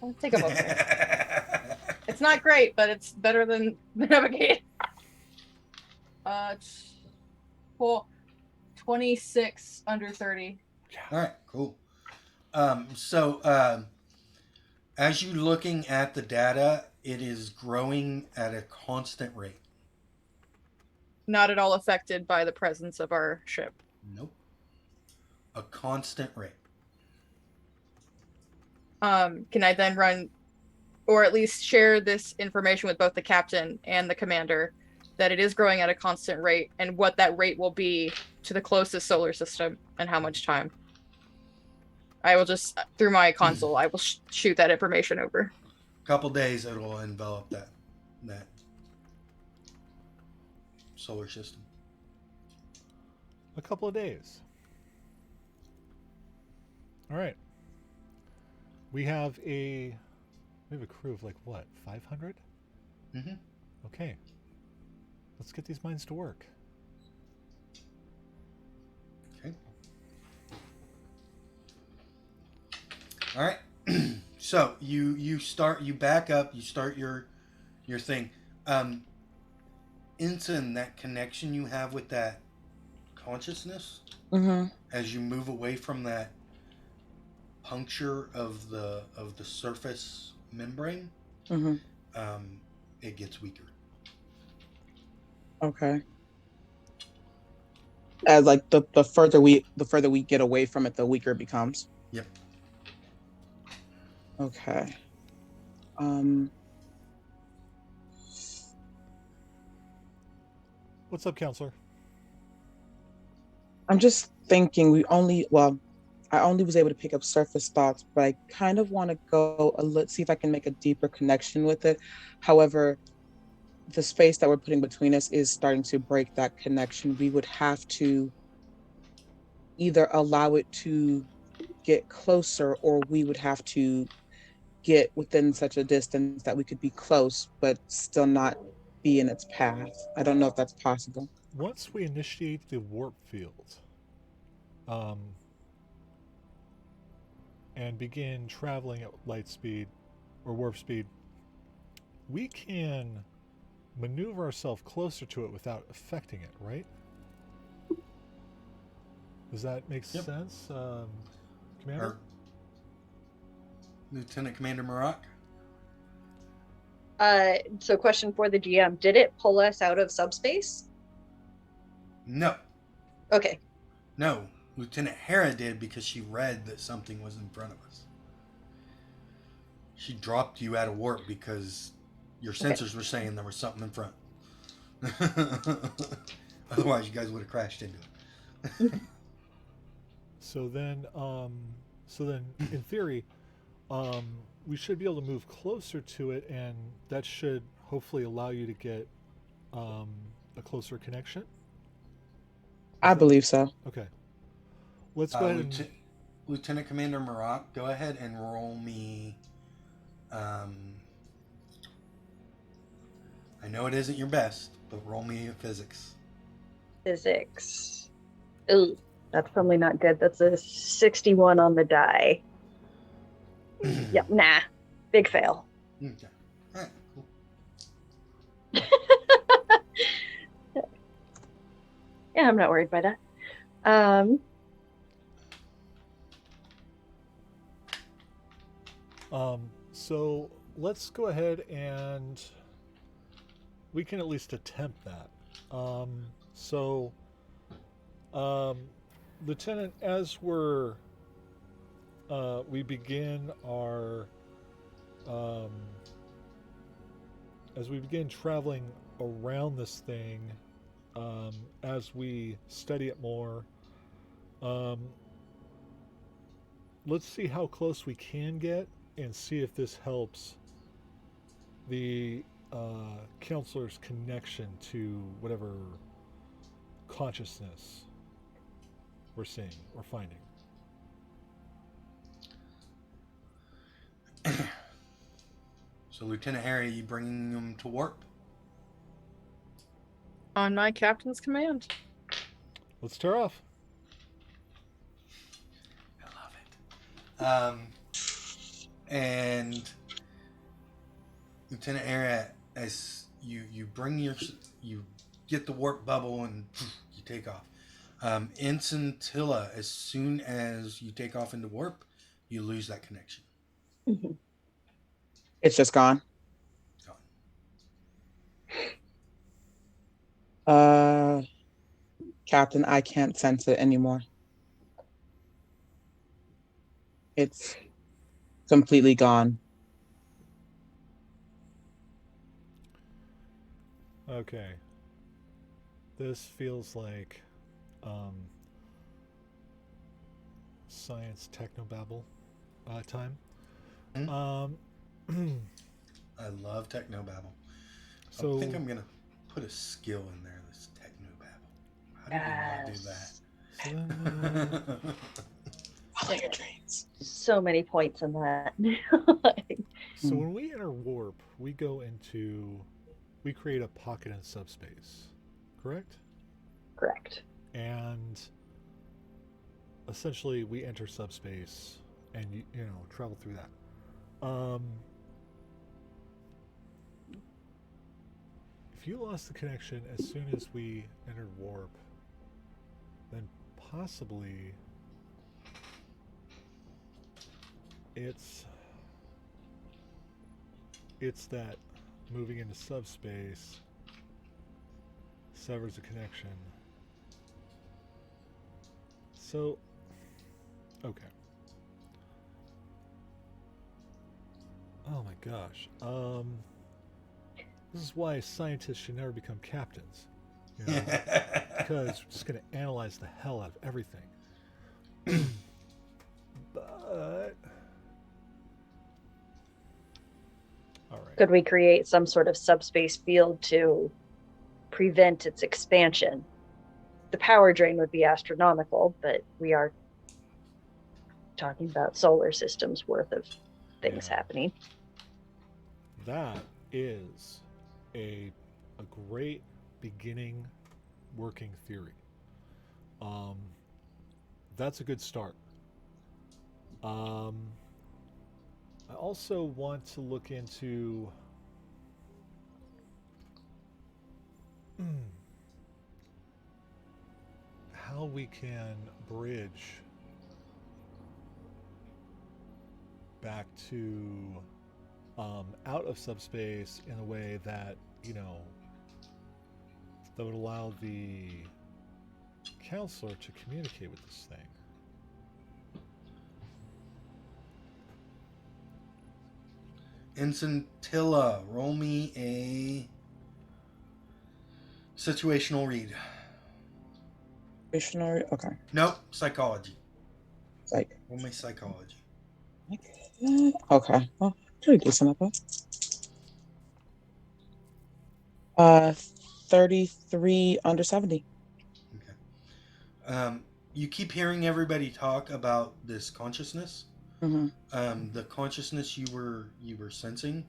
I'll take a moment. It's not great, but it's better than navigate. Well, 26 under 30. All right, cool. So As you looking at the data, it is growing at a constant rate. Not at all affected by the presence of our ship. Nope. A constant rate. Can I then run, or at least share this information with both the captain and the commander, that it is growing at a constant rate and what that rate will be to the closest solar system and how much time? I will just, through my console, I will shoot that information over. Couple days it'll envelop that solar system. A couple of days. All right. We have a crew of like what, 500? Mm-hmm. Okay. Let's get these mines to work. Okay. All right. So you back up, you start your thing. Ensign, that connection you have with that consciousness, as you move away from that puncture of the surface membrane, it gets weaker. Okay. As like the further we get away from it, the weaker it becomes. Yep. Okay. What's up, counselor? I'm just thinking I only was able to pick up surface thoughts, but I kind of want to go see if I can make a deeper connection with it. However, the space that we're putting between us is starting to break that connection. We would have to either allow it to get closer, or we would have to get within such a distance that we could be close, but still not be in its path. I don't know if that's possible. Once we initiate the warp field, and begin traveling at light speed or warp speed, we can maneuver ourselves closer to it without affecting it, right? Does that make sense, Commander? Lieutenant Commander Marak? So question for the GM, did it pull us out of subspace? No. Okay. No. Lieutenant Hera did, because she read that something was in front of us. She dropped you out of warp because your sensors were saying there was something in front. Otherwise, you guys would have crashed into it. So then, in theory, we should be able to move closer to it, and that should hopefully allow you to get a closer connection. I believe so. Okay. Let's go ahead and... Lieutenant Commander Marak, go ahead and roll me... I know it isn't your best, but roll me a physics. Physics. Ooh, that's probably not good. That's a 61 on the die. Yep, nah. Big fail. Okay. All right, cool. Yeah, I'm not worried by that. So let's go ahead and we can at least attempt that. Lieutenant, as we begin traveling around this thing, as we study it more, let's see how close we can get and see if this helps the counselor's connection to whatever consciousness we're seeing or finding. So, Lieutenant Harry, you bringing them to warp? On my captain's command. Let's tear off. I love it. And Lieutenant Harry, as you get the warp bubble and you take off. Ensign Tilla, as soon as you take off into warp, you lose that connection. Mm-hmm. It's just gone. Gone. Captain, I can't sense it anymore. It's completely gone. Okay. This feels like um, science technobabble time. Hmm? Um, I love technobabble. I so think I'm gonna put a skill in there. This technobabble. How did we not do Yes. so then, that? Follow your dreams. So many points in that. so Hmm. when we enter warp, we create a pocket in subspace, correct? Correct. And essentially we enter subspace and you know travel through that. If you lost the connection as soon as we entered warp, then possibly it's that moving into subspace severs the connection. So okay. Oh my gosh. This is why scientists should never become captains. You know, because we're just going to analyze the hell out of everything. But all right. Could we create some sort of subspace field to prevent its expansion? The power drain would be astronomical, but we are talking about solar systems worth of things Yeah. happening. That is a great beginning working theory. Um, that's a good start. Um, I also want to look into how we can bridge back to out of subspace in a way that that would allow the counselor to communicate with this thing. Incintilla, roll me a situational read. Missionary. Okay. Nope, psychology. Like. Roll me psychology. Okay. Well, pretty decent at that. Uh, 33 under 70. Okay. You keep hearing everybody talk about this consciousness. Mm-hmm. The consciousness you were sensing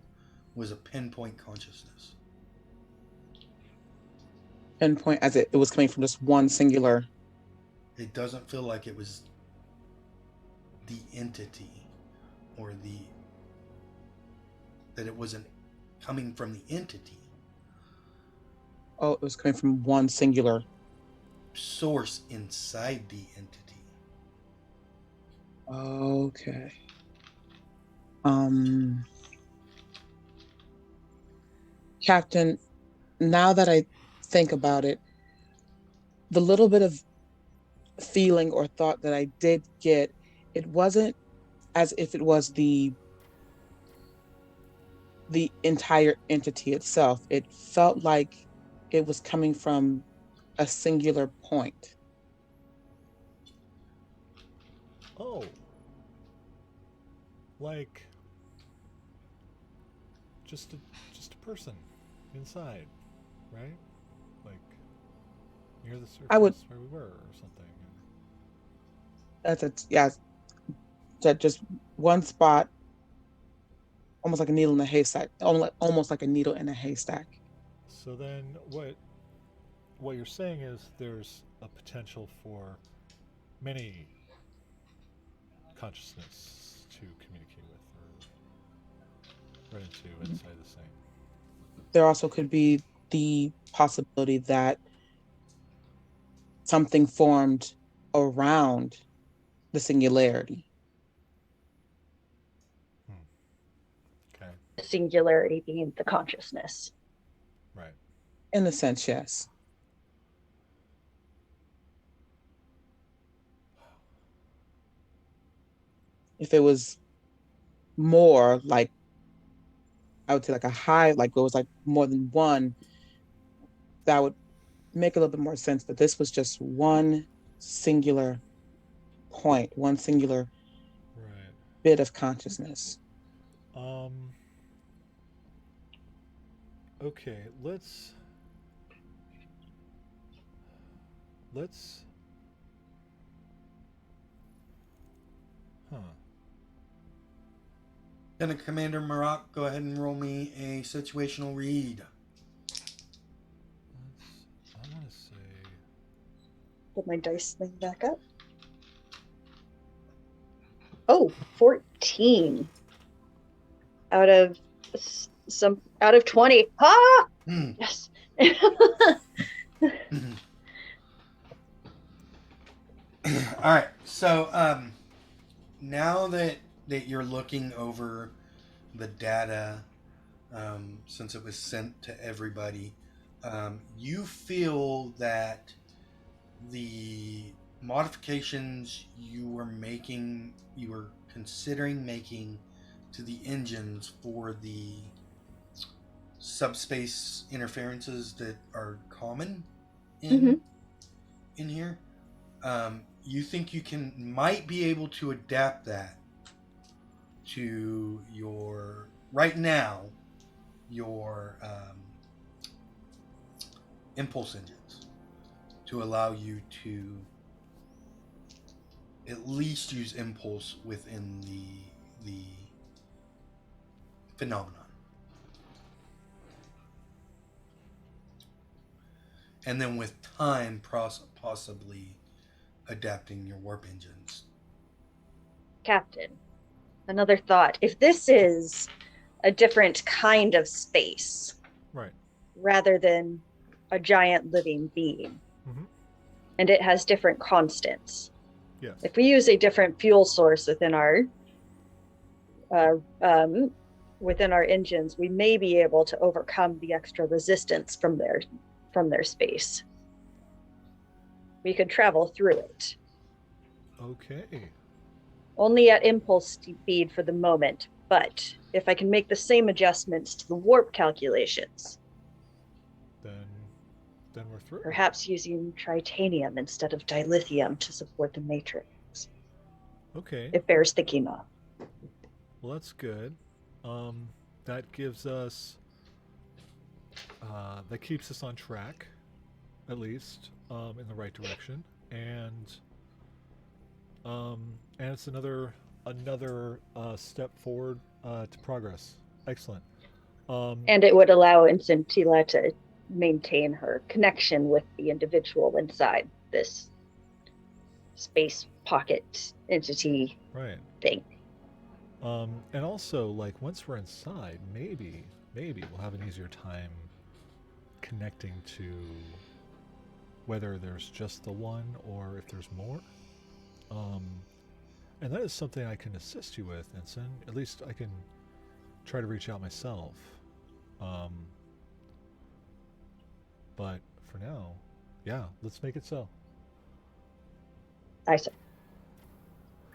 was a pinpoint consciousness. Pinpoint as it was coming from just one singular. It doesn't feel like it was the entity or the that it wasn't coming from the entity Oh, it was coming from one singular. source inside the entity. Okay. Um, Captain, now that I think about it, the little bit of feeling or thought that I did get, it wasn't as if it was the entire entity itself. It felt like it was coming from a singular point. Oh, like just a just a person inside, right? Like near the I would surface where we were or something. that's it. Yeah, that just one spot, almost like a needle in a haystack, almost like a needle in a haystack. So then what you're saying is there's a potential for many consciousness to communicate with or run into inside the same. There also could be the possibility that something formed around the singularity. Okay. The singularity being the consciousness. Right. In a sense, yes. If it was more like, I would say like a high, like it was like more than one, that would make a little bit more sense. But this was just one singular point, one singular Right. bit of consciousness. Um. Okay. Let's. Huh. Lieutenant Commander Maroc, go ahead and roll me a situational read. I want to say. Put my dice thing back up. Oh, 14 out of 20. Ah, yes. All right. So now that you're looking over the data, since it was sent to everybody, you feel that the modifications you were considering making to the engines for the subspace interferences that are common in here, you think you might be able to adapt that to your right now your impulse engines to allow you to at least use impulse within the phenomenon, and then with time possibly adapting your warp engines. Captain, another thought. If this is a different kind of space, Right. rather than a giant living being, and it has different constants. Yes. If we use a different fuel source within our engines, we may be able to overcome the extra resistance from their space. We could travel through it. Okay. Only at impulse speed for the moment, but if I can make the same adjustments to the warp calculations, then we're through. Perhaps using tritanium instead of dilithium to support the matrix. Okay. It bears thinking of. Well, that's good. That gives us. That keeps us on track, at least, in the right direction, and it's another step forward to progress. Excellent. And it would allow Incintila to maintain her connection with the individual inside this space pocket entity thing. And also, like, once we're inside, maybe we'll have an easier time connecting to whether there's just the one or if there's more. And that is something I can assist you with, Ensign. At least I can try to reach out myself. But for now, yeah, let's make it so. I see.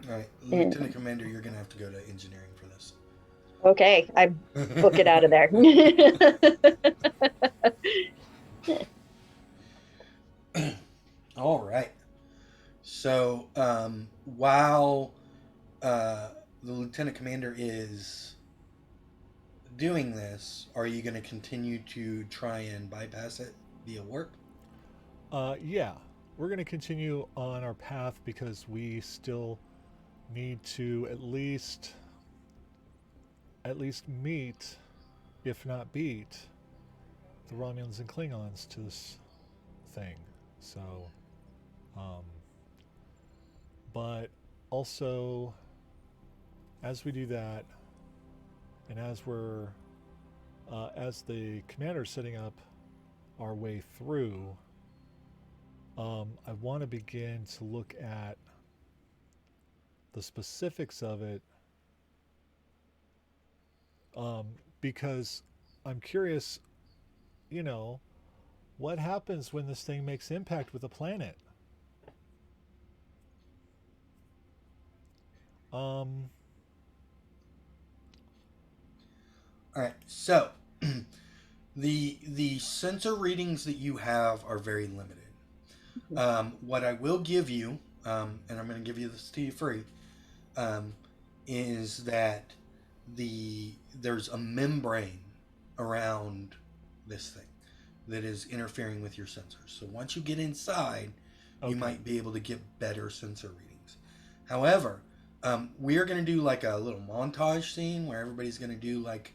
All right, Lieutenant Commander, you're going to have to go to engineering for this. Okay, I book it out of there. All right. So while the Lieutenant Commander is doing this, are you going to continue to try and bypass it via warp? Yeah, we're going to continue on our path because we still need to at least meet, if not beat, the Romulans and Klingons to this thing. So, but also, as we do that, and as we're as the commander's setting up our way through, I want to begin to look at the specifics of it Because I'm curious, what happens when this thing makes impact with a planet? Um, All right. So the sensor readings that you have are very limited. What I will give you, and I'm going to give you this to you free, um, is that there's a membrane around this thing that is interfering with your sensors. So once you get inside, you Okay. might be able to get better sensor readings. However, we are going to do like a little montage scene where everybody's going to do like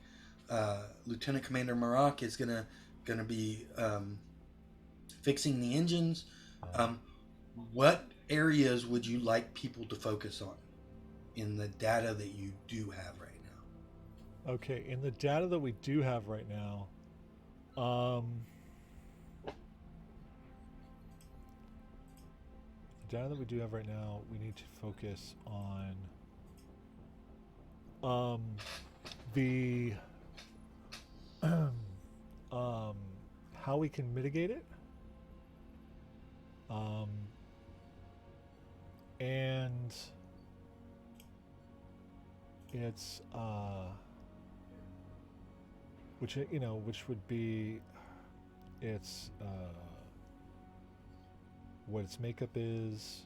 Lieutenant Commander Marak is gonna be fixing the engines. Um, what areas would you like people to focus on in the data that you do have right now? Okay, in the data that we do have right now, we need to focus on the how we can mitigate it, um, and it's which would be its what its makeup is,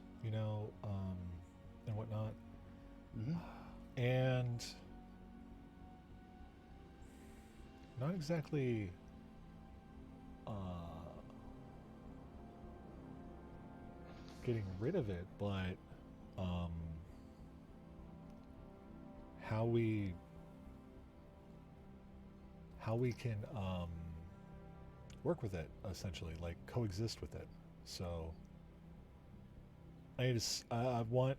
and whatnot, and not exactly getting rid of it, but how we can work with it, essentially, like coexist with it. So I want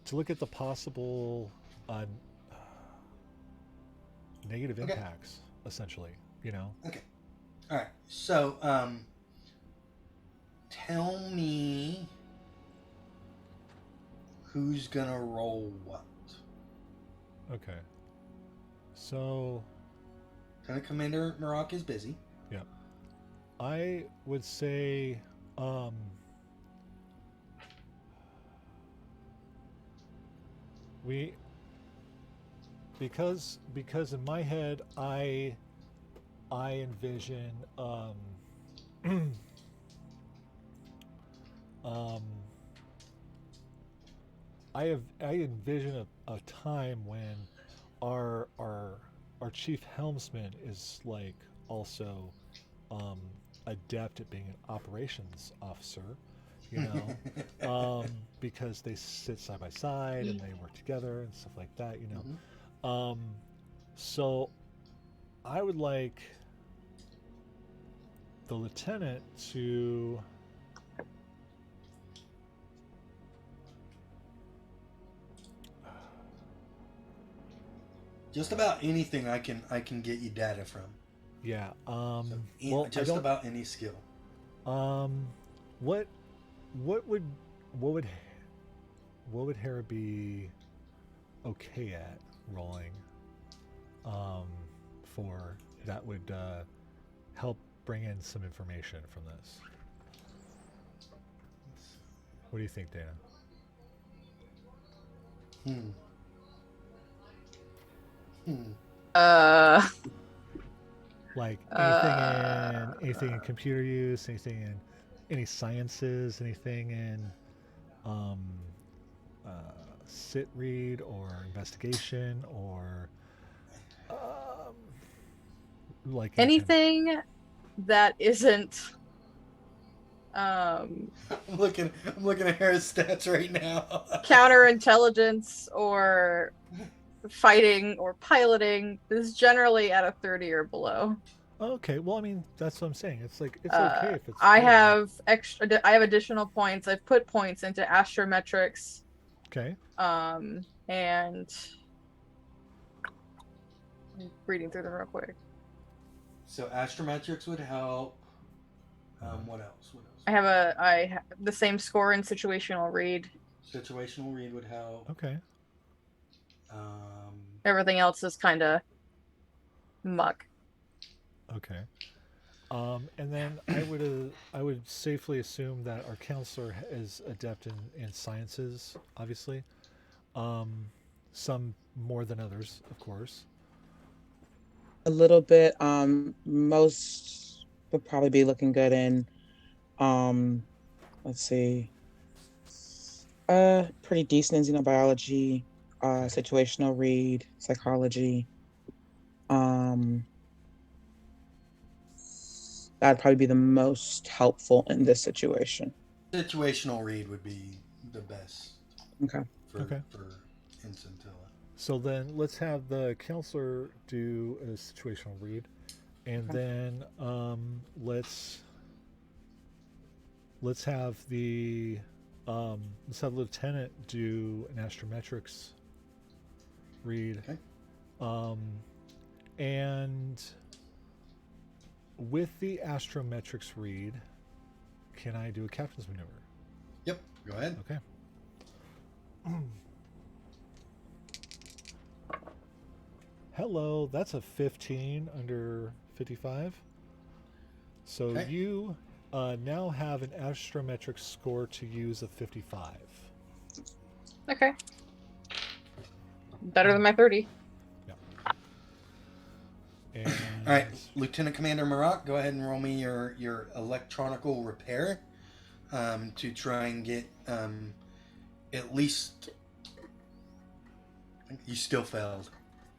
to look at the possible negative Okay. impacts, essentially. Okay. All right. So, tell me who's gonna roll what. Okay. So, Lieutenant Commander Marak is busy. yeah, I would say we because in my head I envision um, I envision a time when our chief helmsman is like also um, adept at being an operations officer, you know, because they sit side by side and they work together and stuff like that, So I would like the lieutenant to Just about anything I can get you data from. yeah. So, just about any skill. What what would what would what would Hera be okay at rolling? Um, for that would help bring in some information from this. What do you think, Dana? Like anything in computer use, anything in any sciences, anything in um, uh, sit read or investigation or like anything that isn't I'm looking at Harris stats right now. counterintelligence or fighting or piloting is generally at a 30 or below. Okay, well, I mean, that's what I'm saying. It's like it's okay if it's. I have additional points. I've put points into astrometrics. Okay. And I'm reading through them real quick. So astrometrics would help. What else? I have the same score in situational read. Situational read would help. Okay. Everything else is kind of muck. Okay. And then I would safely assume that our counselor is adept in sciences, obviously. Some more than others, of course. A little bit. Most would probably be looking good in um let's see. Pretty decent in xenobiology, Okay. situational read, psychology. Um that'd probably be the most helpful in this situation. Situational read would be the best Okay. Okay. for Incintilla. So then let's have the counselor do a situational read, and Okay. then let's have the lieutenant do an astrometrics read. Okay. And with the astrometrics read, can I do a captain's maneuver? Yep. Go ahead. Okay. Hello, that's a 15 under 55. So Okay. you now have an astrometric score to use of 55. Okay. Better than my 30. And All right, Lieutenant Commander Marak, go ahead and roll me your electronical repair to try and get at least. You still failed.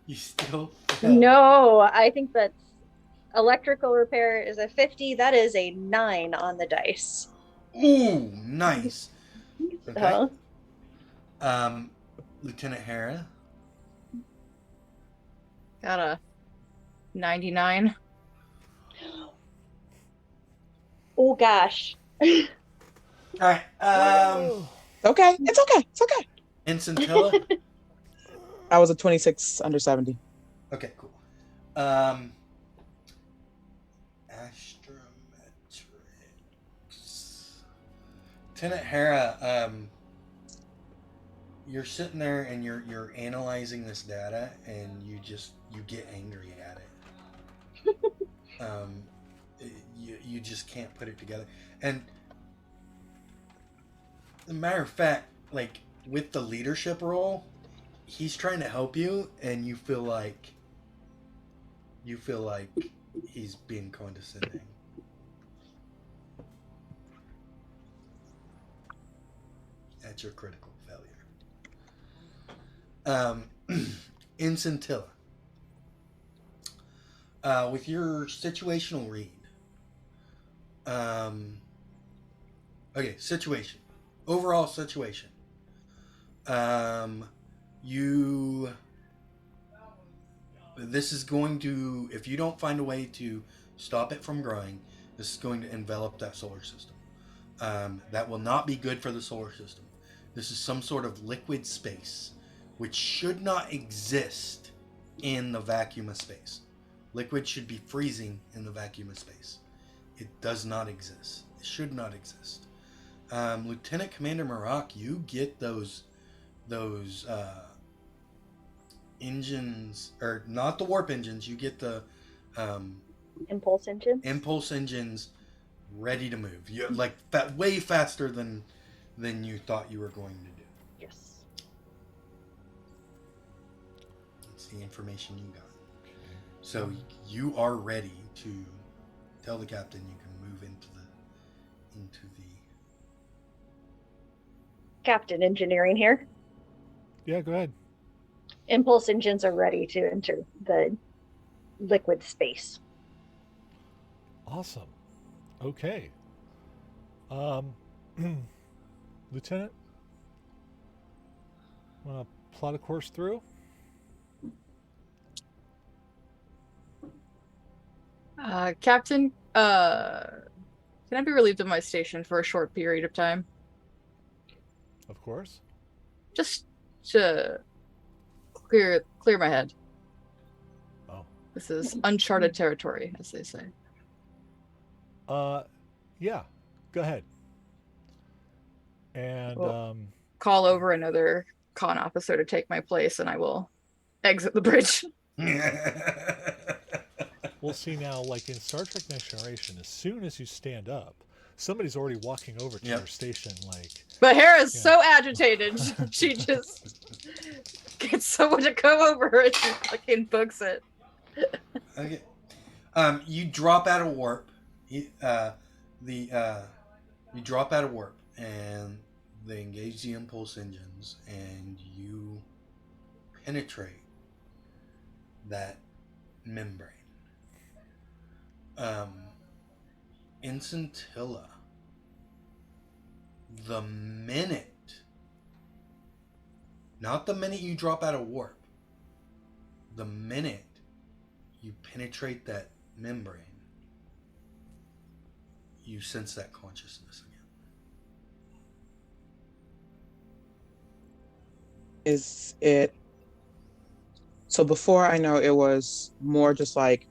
You still failed. No, I think that's electrical repair is a 50. That is a 9 on the dice. Ooh, nice. Okay. So, Lieutenant Hera. Got a 99. oh gosh. All right. Okay. It's okay. It's okay. Incintilla. I was a 26 under 70. Okay, cool. Astrometrics. Lieutenant Hera, you're sitting there and you're analyzing this data and you get angry at it. You just can't put it together. And as a matter of fact, like with the leadership role, he's trying to help you and you feel like he's being condescending. That's your critical failure. In Scintilla, with your situational read, okay, situation, overall situation. This is going to, if you don't find a way to stop it from growing, this is going to envelop that solar system. That will not be good for the solar system. This is some sort of liquid space, which should not exist in the vacuum of space. Liquid should be freezing in the vacuum of space. It does not exist. It should not exist. Lieutenant Commander Marak, you get those engines, or not the warp engines. You get the Impulse engine. impulse engines ready to move. You like way faster than you thought you were going to do. Yes. That's the information you got. So you are ready to tell the captain you can move into the Captain Engineering here. Yeah, go ahead. Impulse engines are ready to enter the liquid space. Awesome. Okay. Lieutenant, want to plot a course through? Captain, can I be relieved of my station for a short period of time? Of course. Just to clear my head. Oh. This is uncharted territory, as they say. Yeah. Go ahead. And Well, call over another con officer to take my place, and I will exit the bridge. We'll see now, like in Star Trek Next Generation, as soon as you stand up, somebody's already walking over to Yep. your station, like... But Hera's Yeah. so agitated, she just gets someone to come over and she fucking books it. Okay. You drop out of warp. You drop out of warp, and they engage the impulse engines, and you penetrate that membrane. In Scintilla, the minute, not the minute you drop out of warp, the minute you penetrate that membrane, you sense that consciousness again. Is it... So before, I know it was more just like,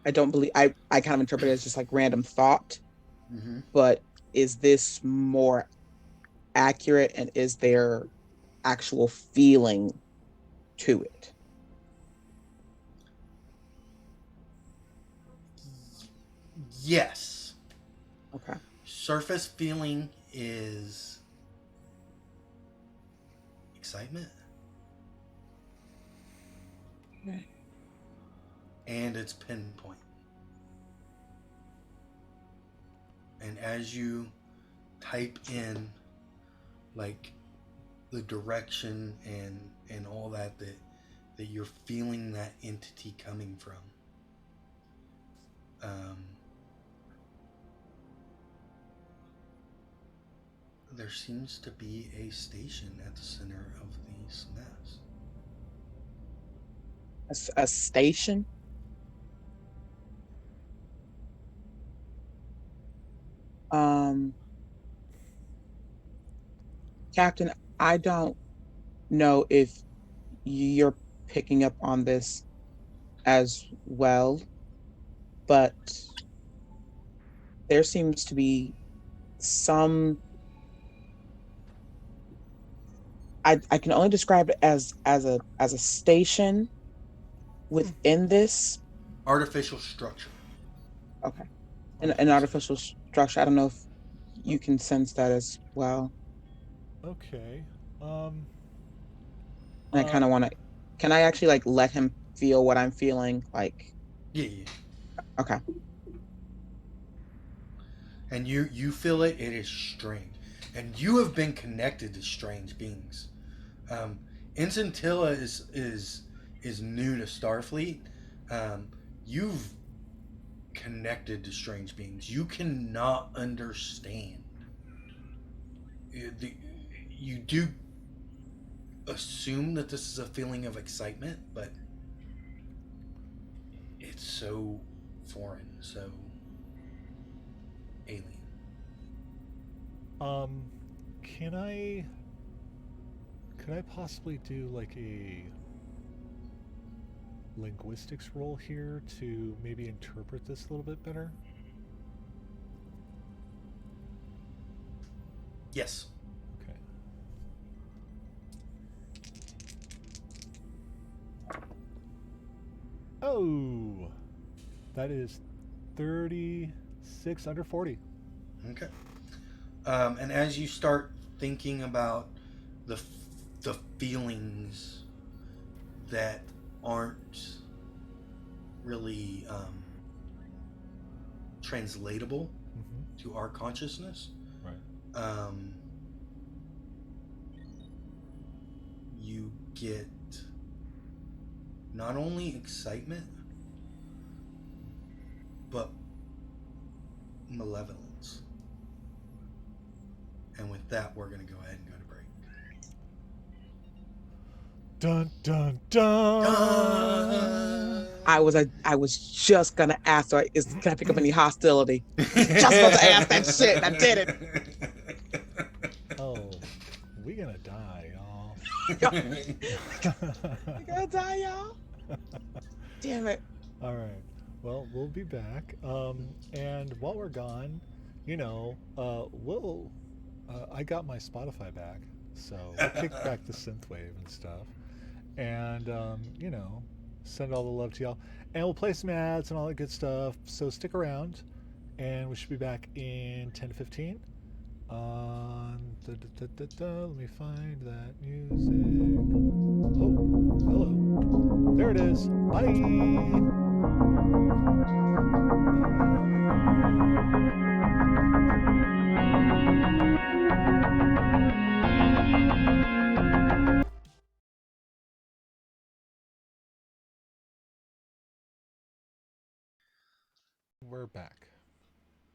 I don't believe, I kind of interpret it as just like random thought, Mm-hmm. but is this more accurate, and is there actual feeling to it? Yes. Okay. Surface feeling is excitement. Okay. And it's pinpoint. And as you type in like the direction and all that you're feeling that entity coming from, there seems to be a station at the center of these maps. A station? Captain, I don't know if you're picking up on this as well, but there seems to be some... I can only describe it as a station within this. Artificial structure. Okay. An artificial structure. I don't know if you can sense that as well. Okay. And I kind of want to... Can I actually like let him feel what I'm feeling? Like... Yeah. Okay. And you feel it. It is strange, and you have been connected to strange beings. Scintilla is new to Starfleet. You've connected to strange beings. You cannot understand. You do assume that this is a feeling of excitement, but it's so foreign, so alien. Could I possibly do like a linguistics roll here to maybe interpret this a little bit better? Yes. Okay. Oh, that is 36 under 40. Okay. And as you start thinking about the feelings that aren't really translatable to our consciousness, Right. You get not only excitement, but malevolence. And with that, we're going to go ahead and go to break. Dun dun dun. I was just gonna ask, can I pick up any hostility? Just about to ask that shit. I did it. Oh, we gonna die, y'all. You gonna die, y'all? Damn it. All right. Well, we'll be back. And while we're gone, I got my Spotify back, so we'll kick back the synthwave and stuff. and send all the love to y'all. And we'll play some ads and all that good stuff. So stick around, and we should be back in 10 to 15. Let me find that music. Oh, hello. There it is. Bye. We're back.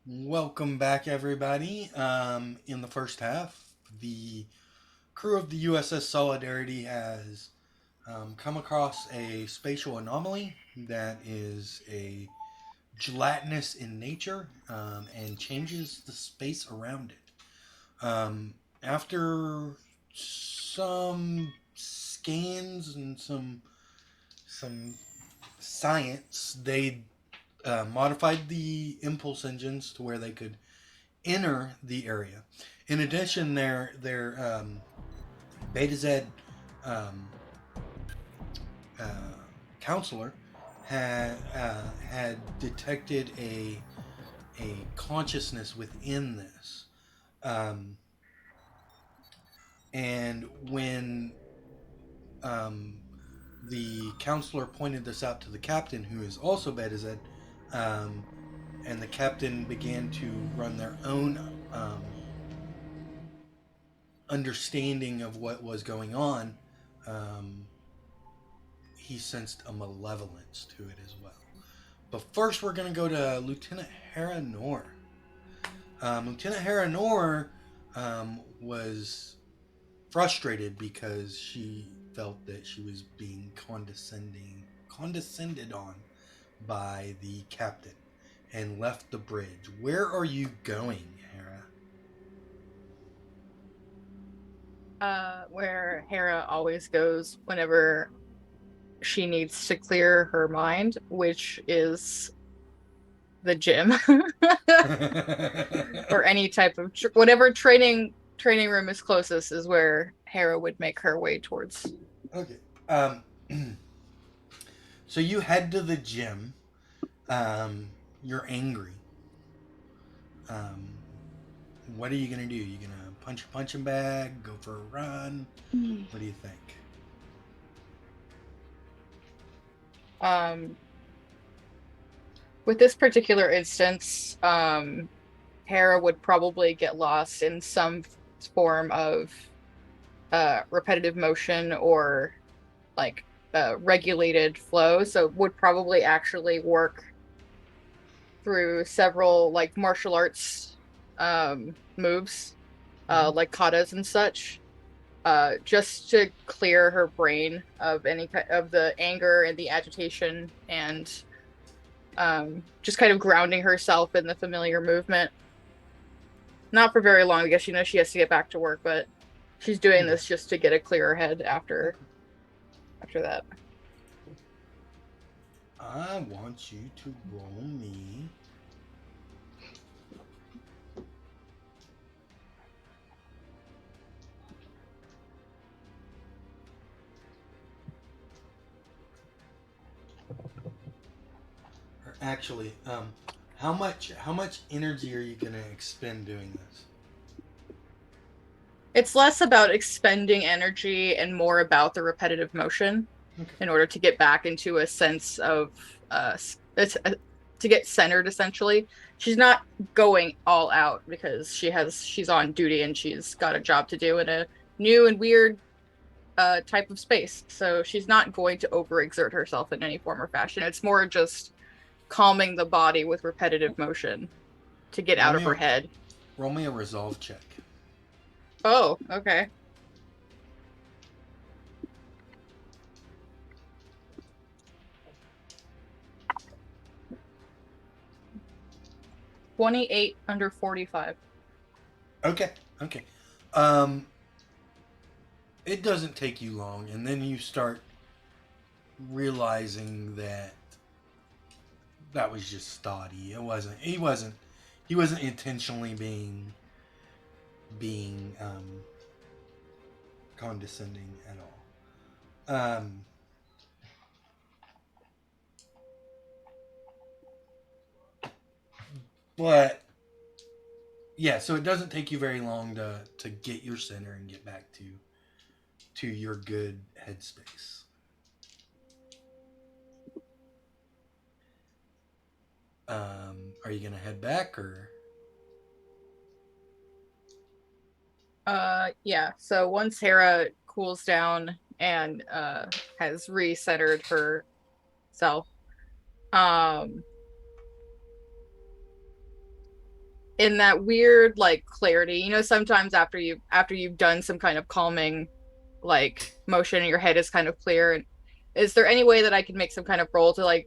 Welcome back, everybody. In the first half, the crew of the USS Solidarity has come across a spatial anomaly that is a gelatinous in nature and changes the space around it. After some scans and some science, they modified the impulse engines to where they could enter the area. In addition, their Beta Z um, uh, counselor had detected a consciousness within this, um, and when um, the counselor pointed this out to the captain, who is also Beta Z, um, and the captain began to run their own understanding of what was going on, he sensed a malevolence to it as well. But first, we're going to go to Lieutenant Hera Noor. Lieutenant Hera Noor was frustrated because she felt that she was being condescended on by the captain, and left the bridge. Where are you going, Hera? Where Hera always goes whenever she needs to clear her mind, which is the gym or any type of whatever training room is closest is where Hera would make her way towards. Okay. So you head to the gym. You're angry. Um, what are you gonna do? You gonna punch a punching bag? Go for a run? What do you think? With this particular instance, Hera would probably get lost in some form of repetitive motion or like regulated flow. So would probably actually work through several like martial arts moves, like katas and such, just to clear her brain of any of the anger and the agitation, and just kind of grounding herself in the familiar movement. Not for very long, because she has to get back to work, but she's doing this just to get a clearer head after that. I want you to roll me or actually, how much energy are you gonna expend doing this? It's less about expending energy and more about the repetitive motion, in order to get back into a sense of to get centered. Essentially, she's not going all out because she's on duty and she's got a job to do in a new and weird type of space. So she's not going to overexert herself in any form or fashion. It's more just calming the body with repetitive motion to get out of her head. Roll me a resolve check. Oh, okay. $28 under 45. Okay. It doesn't take you long, and then you start realizing that was just Stoddy. He wasn't intentionally being condescending at Um, but yeah, so it doesn't take you very long to get your center and get back to your good headspace. Are you gonna head back or? Yeah. So once Hera cools down and has recentered herself, um, in that weird like clarity, sometimes after you've done some kind of calming like motion and your head is kind of clear, and is there any way that I can make some kind of roll to like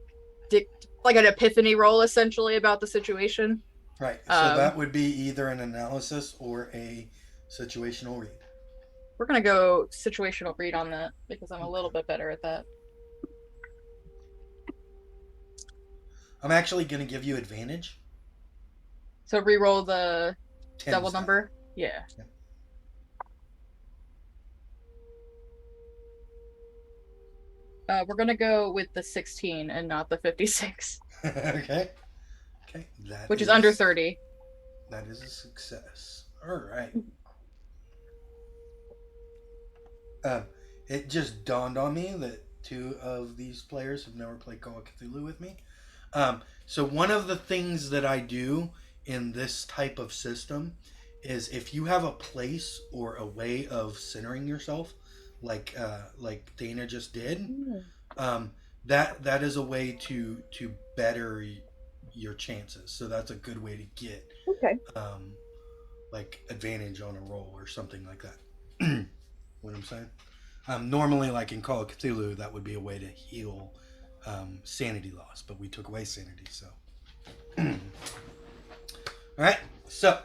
like an epiphany roll essentially about the situation? Right. So Um, that would be either an analysis or a situational read. we're gonna go situational read on that because I'm a little bit better at that. I'm actually going to give you advantage. So re-roll the double Tim's die. number. Yeah. We're gonna go with the 16 and not the 56, Okay. Okay. That which is under 30. That is a success. All right. Um, it just dawned on me that two of these players have never played Call of Cthulhu with me. So one of the things that I do in this type of system is if you have a place or a way of centering yourself, like Dana just did, um, that is a way to better your chances. So that's a good way to get Okay. like advantage on a roll or something like that. What I'm saying? Normally, like in Call of Cthulhu, that would be a way to heal sanity loss, but we took away sanity. So, all right. So,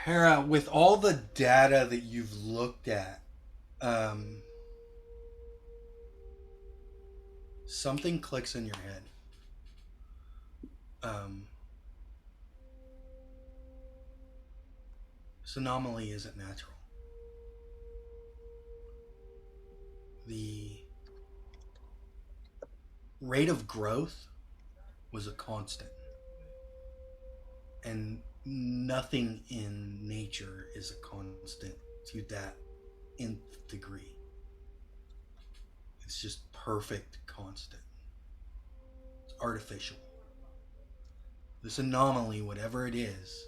Hera, with all the data that you've looked at, something clicks in your head. This anomaly isn't natural. The rate of growth was a constant, and nothing in nature is a constant to that nth degree. It's just perfect constant. It's artificial. This anomaly, whatever it is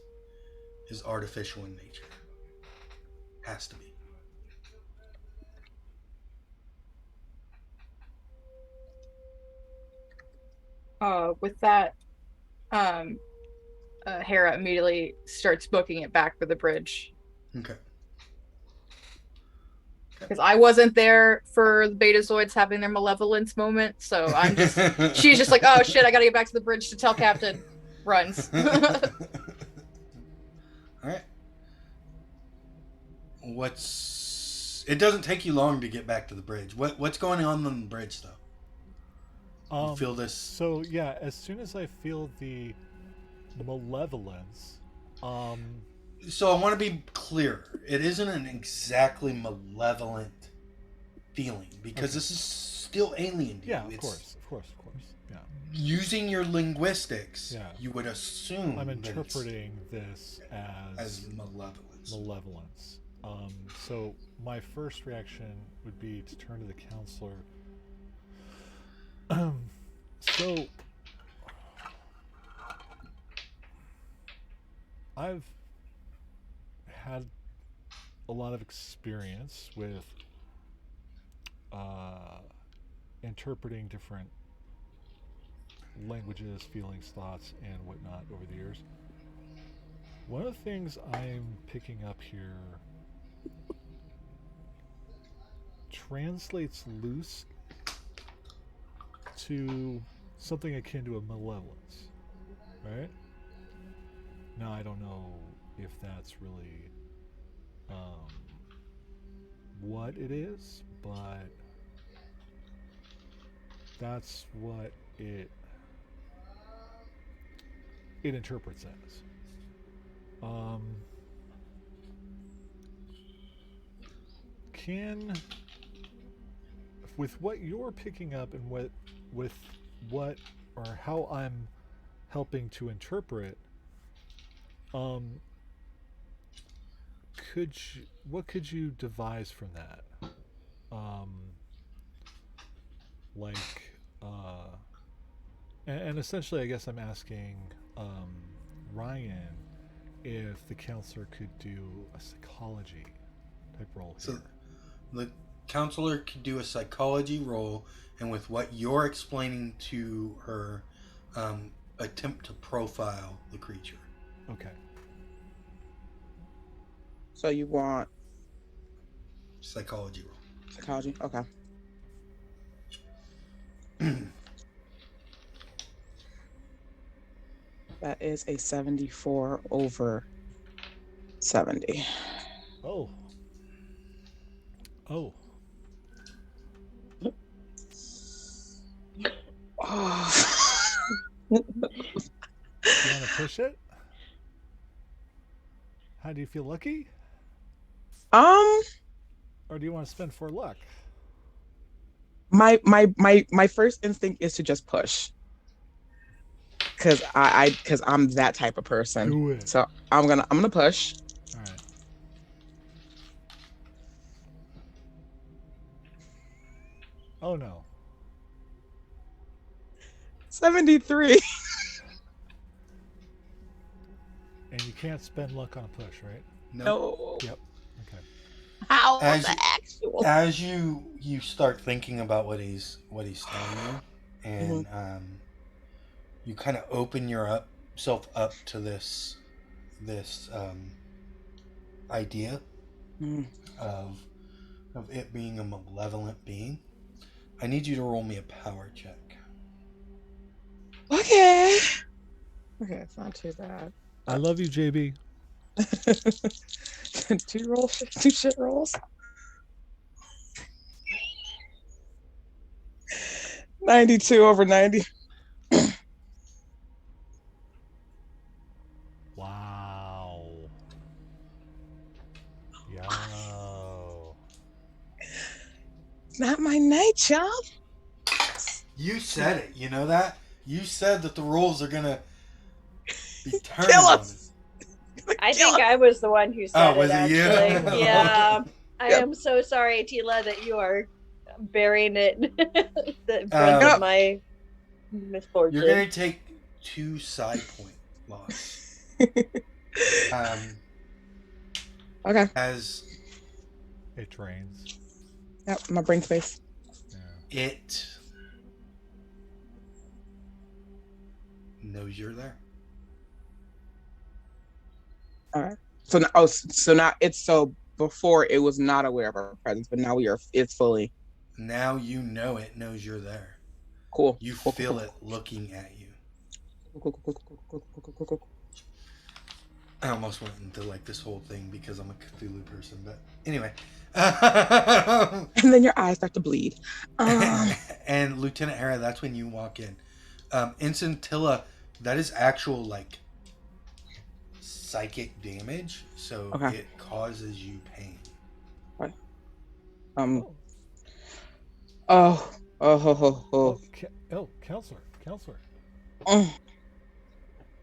artificial in nature. Has to be. With that, um, Hera immediately starts booking it back for the bridge Okay. because I wasn't there for the Betazoids having their malevolence moment, so she's just like, oh shit, I gotta get back to the bridge to tell Captain. Runs. All right. It doesn't take you long to get back to the bridge. What's going on the bridge though? You feel this? So yeah, as soon as I feel the malevolence, So I want to be clear. It isn't an exactly malevolent feeling because this is still alien to you. yeah, of course, yeah. Using your linguistics, Yeah. you would assume I'm that it's interpreting this as malevolence. malevolence. So my first reaction would be to turn to the counselor. So I've had a lot of experience with interpreting different languages, feelings, thoughts, and whatnot over the years. One of the things I'm picking up here translates loose to something akin to a malevolence, right? Now, I don't know if that's really what it is, but that's what it interprets as. can, with what you're picking up and with what or how I'm helping to interpret, um, what could you devise from that? Um, like, and essentially, I guess I'm asking Ryan if the counselor could do a psychology type role So here. the counselor could do a psychology roll, and with what you're explaining to her, attempt to profile the creature. Okay. So you want Psychology roll. psychology? Okay. That is a 74 over 70. Oh. Oh. Oh. Do you want to push it? How do you feel, lucky? Um, Or do you want to spend 4 luck? my first instinct is to just push. Cause I'm that type of person. Do it. So I'm gonna push. All right. Oh no. 73. And you can't spend luck on a push, right? No. Yep. Okay. How As the you- actual? As you start thinking about what he's telling you, and you kind of open yourself up to this idea Mm. of it being a malevolent being. I need you to roll me a power check. Okay. Okay, it's not too bad. I love you, JB. 2 shit rolls. 92 over 90. Wow. Yo. It's not my night, y'all. You said it. You know that? You said that the rolls are gonna be turned Kill on us. I think I was the one who said was it, it you? actually. Yeah. I Yep. am so sorry, Tila, that you are bearing it. The brunt Yep. of my misfortune. You're gonna take 2 side point loss. Okay. As It drains. Yep, my brain space. Yeah. it knows you're there. All right. So now it's so before it was not aware of our presence, but now it's fully Now you know it knows you're there. cool. You Cool, feel cool, it looking at you. cool, cool, cool, cool, cool. I almost went into like this whole thing because I'm a Cthulhu person, but anyway. And then your eyes start to bleed. And Lieutenant Hera, that's when you walk in. Incintilla, that is actual like psychic damage, so Okay. it causes you pain. Oh, Oh, oh. counselor. Mm.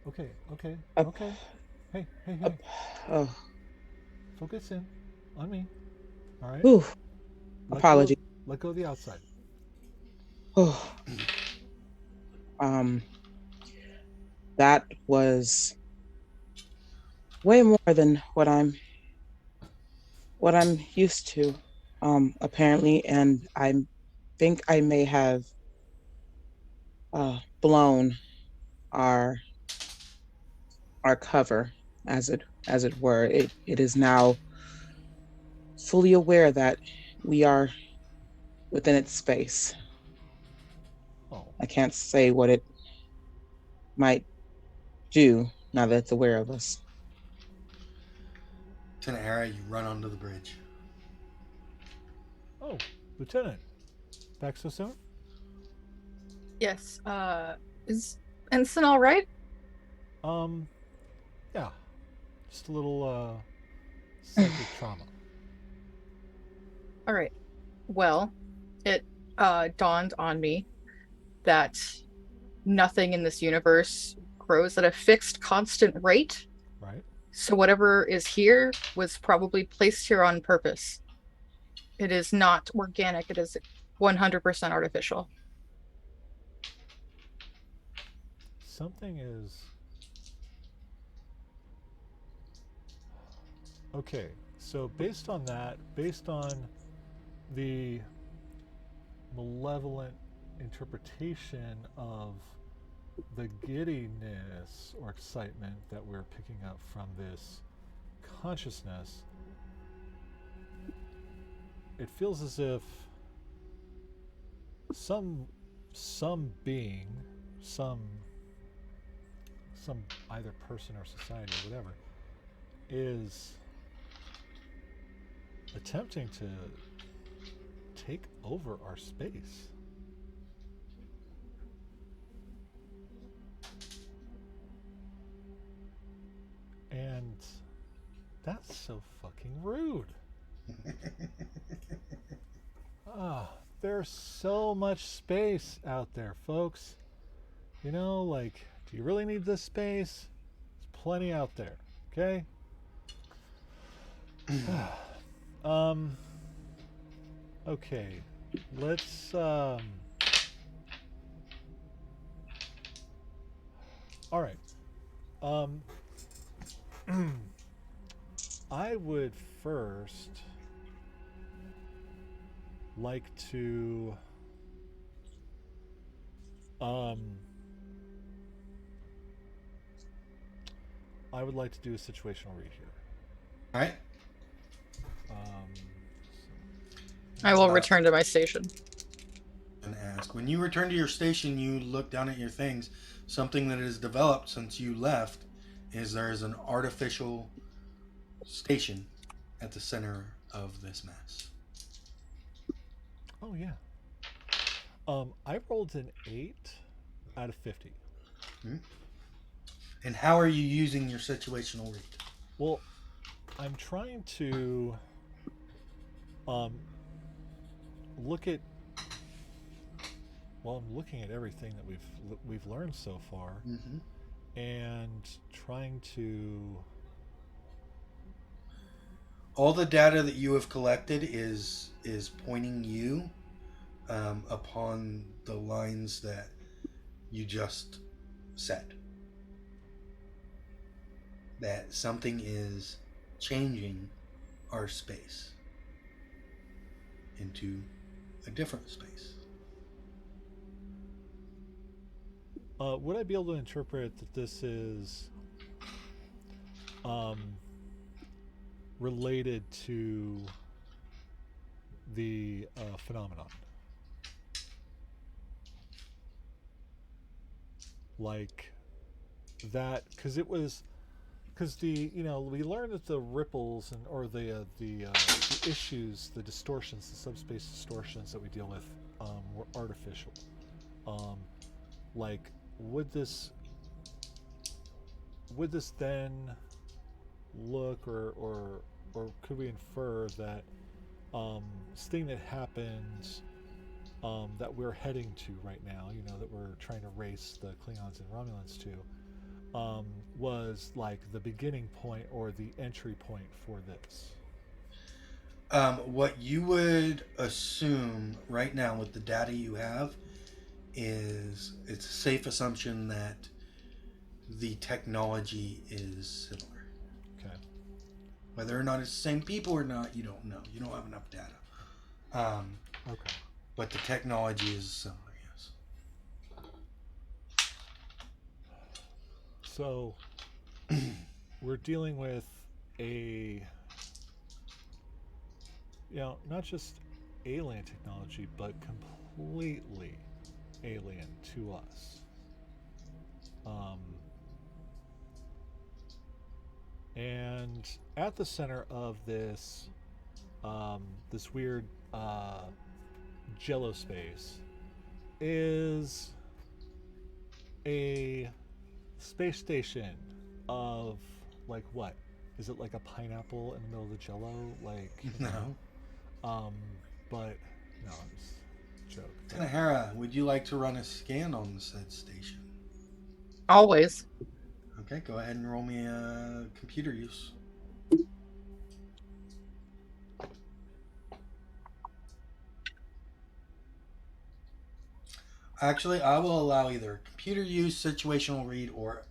Okay. Up. Okay. Hey. Oh. Focus in on me. All right. Ooh. Let Apology. Let go of the outside. Oh. That was way more than what I'm used to, apparently, and I think I may have blown our cover, as it were. It is now fully aware that we are within its space. Oh. I can't say what it might do now that it's aware of us. Lieutenant Hera, you run onto the bridge. Oh, Lieutenant. Back so soon? Yes. Is Ensign all right? Yeah. Just a little psychic trauma. All right. Well, it dawned on me that nothing in this universe grows at a fixed, constant rate. Right? So whatever is here was probably placed here on purpose. It is not organic. It is 100% artificial. Something is. Okay, so based on that, based on the malevolent interpretation of the giddiness or excitement that we're picking up from this consciousness, it feels as if some being, some either person or society or whatever is attempting to take over our space. And that's so fucking rude. There's so much space out there, folks. You know, like, do you really need this space? There's plenty out there, okay? Okay. Let's all right. I would first like to I would like to do a situational read here. All right. I will return to my station. And ask, when you return to your station, you look down at your things. Something that has developed since you left is there is an artificial station at the center of this mess. Oh yeah. I rolled an 8 out of 50. And how are you using your situational read? Well, I'm trying to look at. Well, I'm looking at everything that we've learned so far, and trying to. All the data that you have collected is pointing you upon the lines that you just said. That something is changing our space into a different space. Would I be able to interpret that this is related to the phenomenon? Like that, because we learned that the ripples or the issues, the distortions, the subspace distortions that we deal with were artificial. Like, would this then look or could we infer that this thing that happened that we're heading to right now, that we're trying to race the Klingons and Romulans to, was like the beginning point or the entry point for this? What you would assume right now with the data you have is it's a safe assumption that the technology is similar. Okay. Whether or not it's the same people or not, you don't know. You don't have enough data. Okay. But the technology is similar, yes. So we're dealing with a, not just alien technology, but completely alien to us. And at the center of this this weird jello space is a space station of, like, what? Is it like a pineapple in the middle of the jello? Like, No. But no, it's a joke. But Tanahara, would you like to run a scan on the said station? Always. Okay, go ahead and roll me a computer use. Actually, I will allow either computer use, situational read, or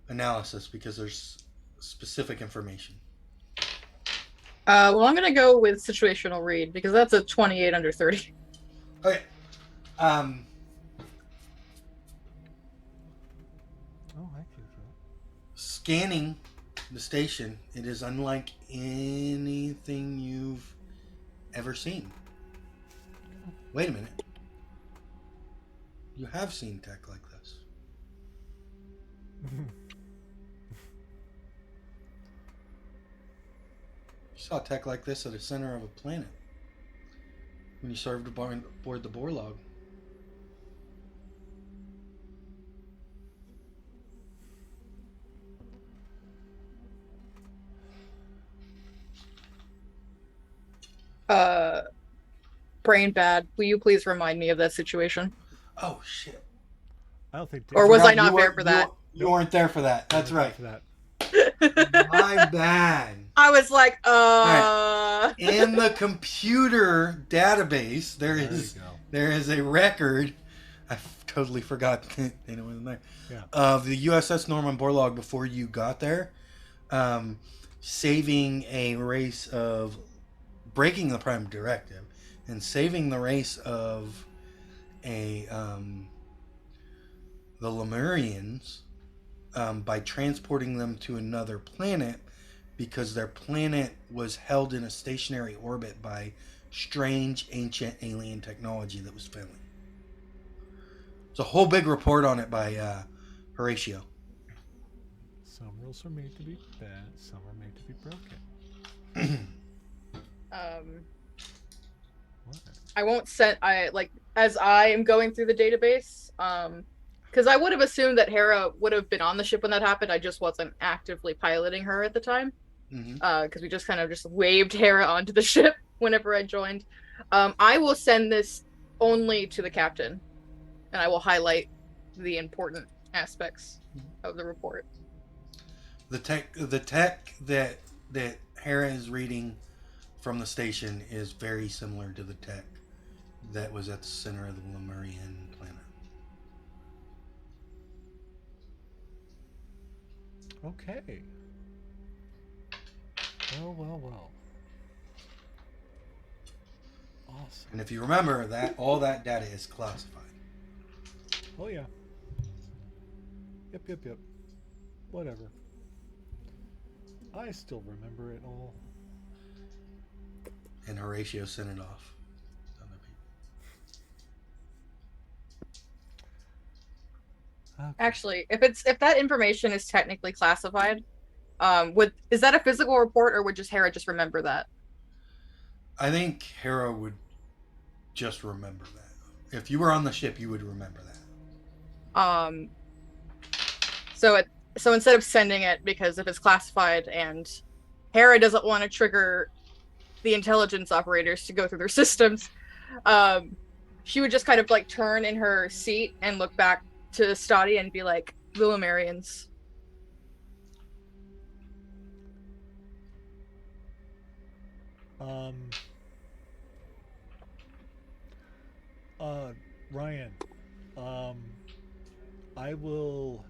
analysis because there's specific information. Well, I'm gonna go with situational read because that's a 28 under 30. Okay. oh, I can do Scanning the station, it is unlike anything you've ever seen. Wait a minute. You have seen tech like this. that. You saw tech like this at the center of a planet when you served aboard the Borlog. Brain bad. Will you please remind me of that situation? Oh shit! I don't think. Or was I Forgot not you there weren't- for that? You weren't there for that. That's right. For that. My bad. I was like, In the computer database, There you go. there is a record. I totally forgot Dana wasn't there. Yeah. Of the USS Norman Borlaug before you got there, saving a race of breaking the Prime Directive and saving the race of the Lemurians by transporting them to another planet because their planet was held in a stationary orbit by strange ancient alien technology that was failing. It's a whole big report on it by Horatio. Some rules are made to be bad. Some are made to be broken. What? I won't send. As I am going through the database, because I would have assumed that Hera would have been on the ship when that happened. I just wasn't actively piloting her at the time, because we just kind of just waved Hera onto the ship whenever I joined. I will send this only to the captain, and I will highlight the important aspects of the report. The tech that Hera is reading from the station is very similar to the tech that was at the center of the Lemurian planet. Okay. Well. Awesome. And if you remember that, all that data is classified. Oh yeah. Yep. Whatever. I still remember it all. And Horatio sent it off to other people. Okay. Actually, if that information is technically classified, is that a physical report, or would just Hera just remember that? I think Hera would just remember that. If you were on the ship, you would remember that. So instead of sending it, because if it's classified and Hera doesn't want to trigger the intelligence operators to go through their systems, she would just kind of like turn in her seat and look back to Stoddy and be like, the Lemurians. Ryan, I will,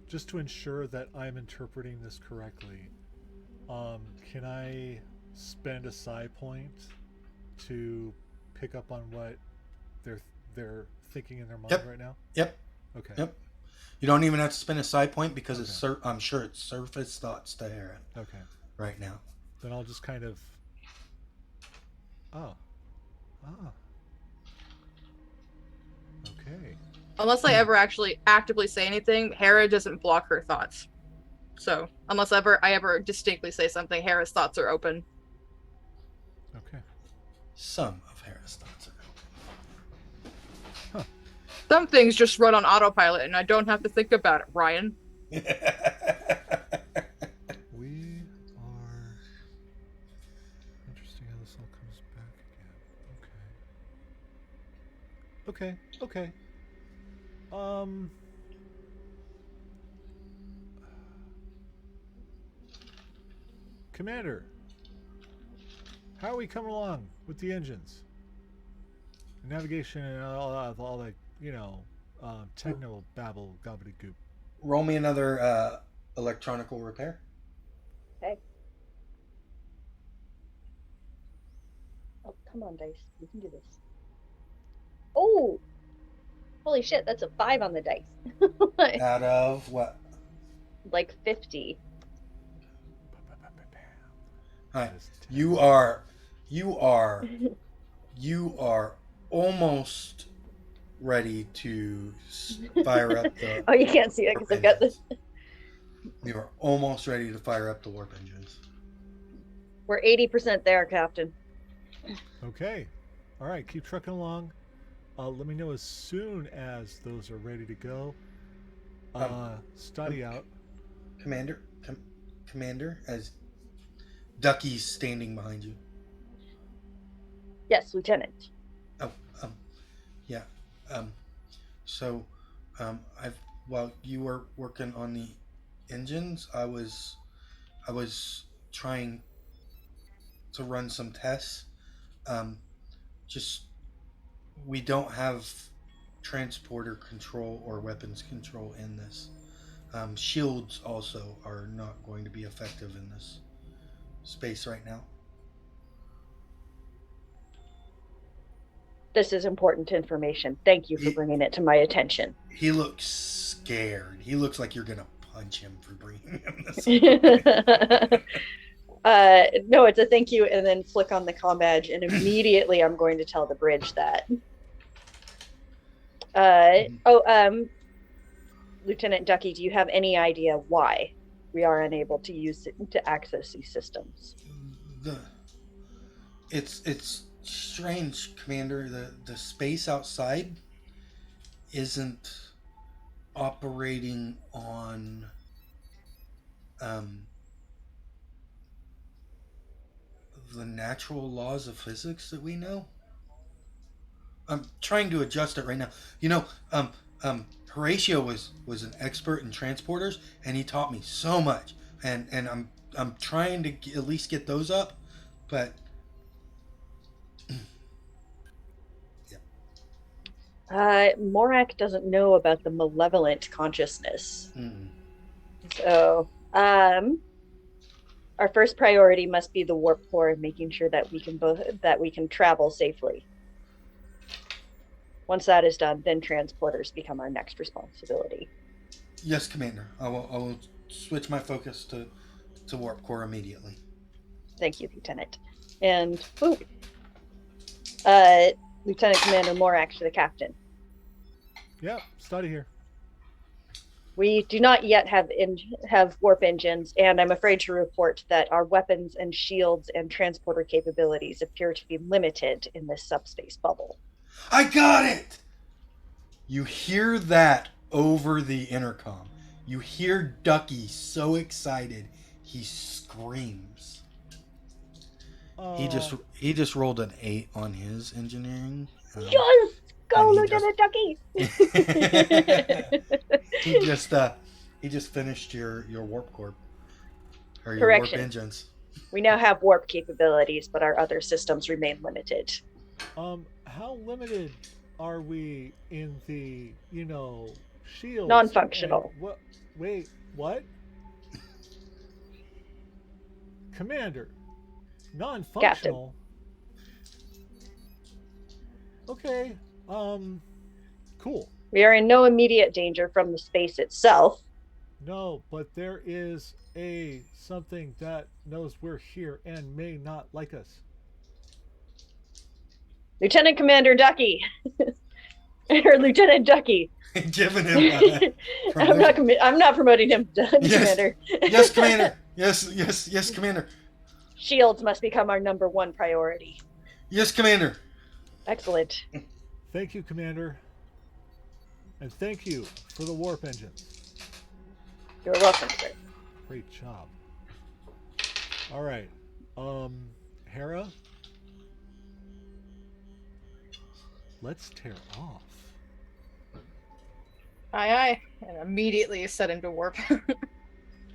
just to ensure that I'm interpreting this correctly, can I spend a psi point to pick up on what they're thinking in their mind right now? Yep. Okay. Yep. You don't even have to spend a side point because Okay. I'm sure it's surface thoughts to Hera Okay. right now. Then I'll just kind of. Okay. Unless I ever actually actively say anything, Hera doesn't block her thoughts. So unless I ever distinctly say something, Hera's thoughts are open. Okay. Some of Hera's thoughts are Some things just run on autopilot, and I don't have to think about it, Ryan. We are Okay. Okay. Um. Commander, how are we coming along with the engines, navigation, and all that? Techno babble gobbledygook. Roll me another electronical repair. Okay. Oh, come on, dice. You can do this. Oh, holy shit! That's a 5 on the dice. Out of what? Like 50. All right. That is You are, you are, you are almost ready to fire up the Oh, you can't see it warp because I've got this. engines. You are almost ready to fire up the warp engines. We're 80% there, Captain. Okay. All right. Keep trucking along. Let me know as soon as those are ready to go. Study out. Commander, Commander, as Ducky's standing behind you. Yes, Lieutenant. Oh, yeah. Um, so, I've while you were working on the engines, I was trying to run some tests. Um, just we don't have transporter control or weapons control in this. Shields also are not going to be effective in this space right now. This is important information. Thank you for He, bringing it to my attention. he looks scared. He looks like you're gonna punch him for bringing him this. No, it's a thank you, and then flick on the comm badge, and immediately I'm going to tell the bridge that. Lieutenant Ducky, do you have any idea why we are unable to use it to access these systems? the it's strange, Commander. The space outside isn't operating on um, the natural laws of physics that we know. I'm trying to adjust it right now. You know, Horatio was an expert in transporters, and he taught me so much. And I'm trying to at least get those up, but yeah. Morak doesn't know about the malevolent consciousness. Mm-mm. So, our first priority must be the warp core and making sure that we can travel safely. Once that is done, then transporters become our next responsibility. Yes, Commander. I will switch my focus to warp core immediately. Thank you, Lieutenant. And Lieutenant Commander Morak to the captain. Yep. Study here. We do not yet have warp engines, and I'm afraid to report that our weapons and shields and transporter capabilities appear to be limited in this subspace bubble. I got it! You hear that over the intercom. You hear Ducky so excited he screams. He just rolled an 8 on his engineering. Yes! Go, and Lieutenant Ducky! he just finished your warp core or your warp Correction. engines. We now have warp capabilities, but our other systems remain limited. How limited are we in the, shields? Non-functional. What? Wait, what? Commander, non-functional. Okay. Cool. We are in no immediate danger from the space itself. No, but there is something that knows we're here and may not like us. Lieutenant Commander Ducky. Or Lieutenant Ducky. Giving him I'm not promoting him to Commander. Yes, Commander. Yes, Commander. Shields must become our number one priority. Yes, Commander. Excellent. Thank you, Commander. And thank you for the warp engines. You're welcome, sir. Great job. All right. Hera? let's tear off. Aye, aye. And immediately set into warp.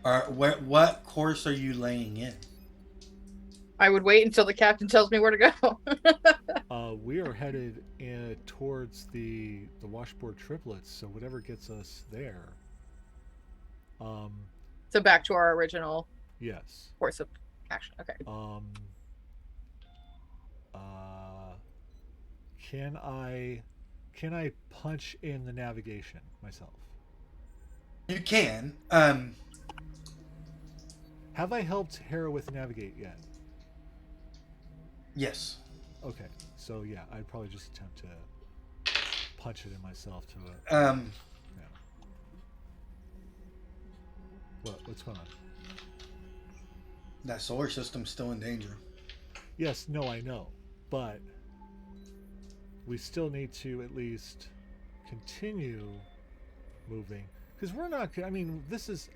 What course are you laying in? I would wait until the captain tells me where to go. We are headed towards the washboard triplets, so whatever gets us there. So back to our original Yes. course of action. Okay. Can I punch in the navigation myself? You can. Have I helped Hera with navigate yet? Yes. Okay, so yeah, I'd probably just attempt to punch it in myself to it. Yeah. What's going on? That solar system's still in danger. Yes, no, I know, but we still need to at least continue moving because we're not. I mean, this is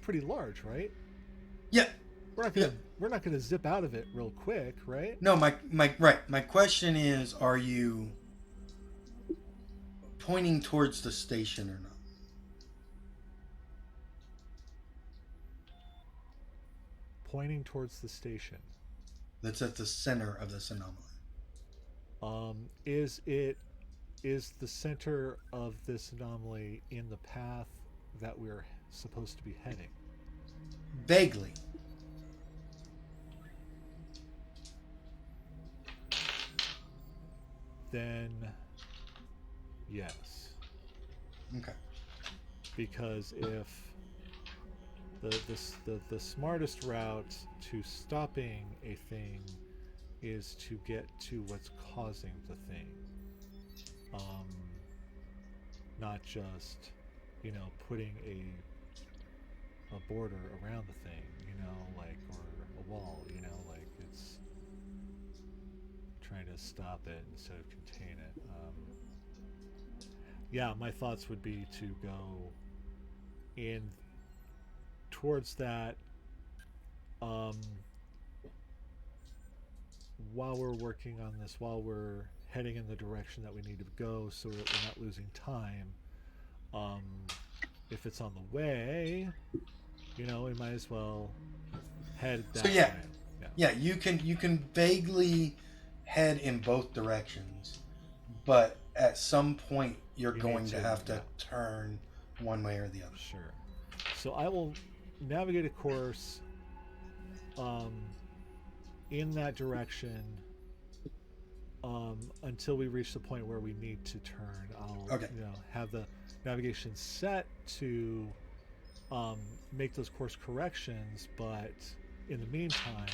pretty large, right? Yeah. We're not gonna zip out of it real quick, right? No, my question is, are you pointing towards the station or not? Pointing towards the station. That's at the center of this anomaly. Is the center of this anomaly in the path that we're supposed to be heading? Vaguely. Then yes. Okay. Because if the smartest route to stopping a thing is to get to what's causing the thing, not just putting a border around the thing, like, or a wall, like it's trying to stop it instead of contain it. Yeah, my thoughts would be to go in towards that while we're working on this, while we're heading in the direction that we need to go so that we're not losing time. If it's on the way, we might as well head that way. Yeah, you can vaguely head in both directions, but at some point you're going to have to turn one way or the other. Sure. So I will navigate a course in that direction until we reach the point where we need to turn. I'll have the navigation set to make those course corrections, but in the meantime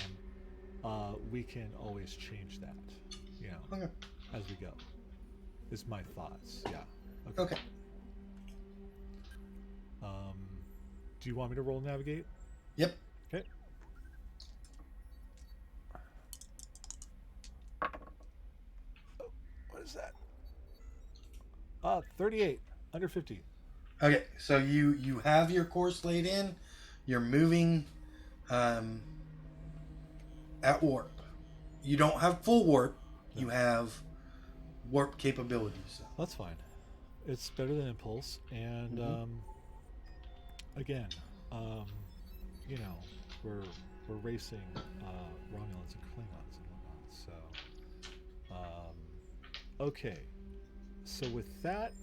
we can always change that as we go, is my thoughts. Okay. Do you want me to roll navigate? Yep. Okay. Oh, what is that? 38 under 50. Okay, so you have your course laid in. You're moving at warp. You don't have full warp. No. You have warp capabilities. That's fine. It's better than impulse, and again, we're racing Romulans and Klingons and whatnot. So, okay. So with that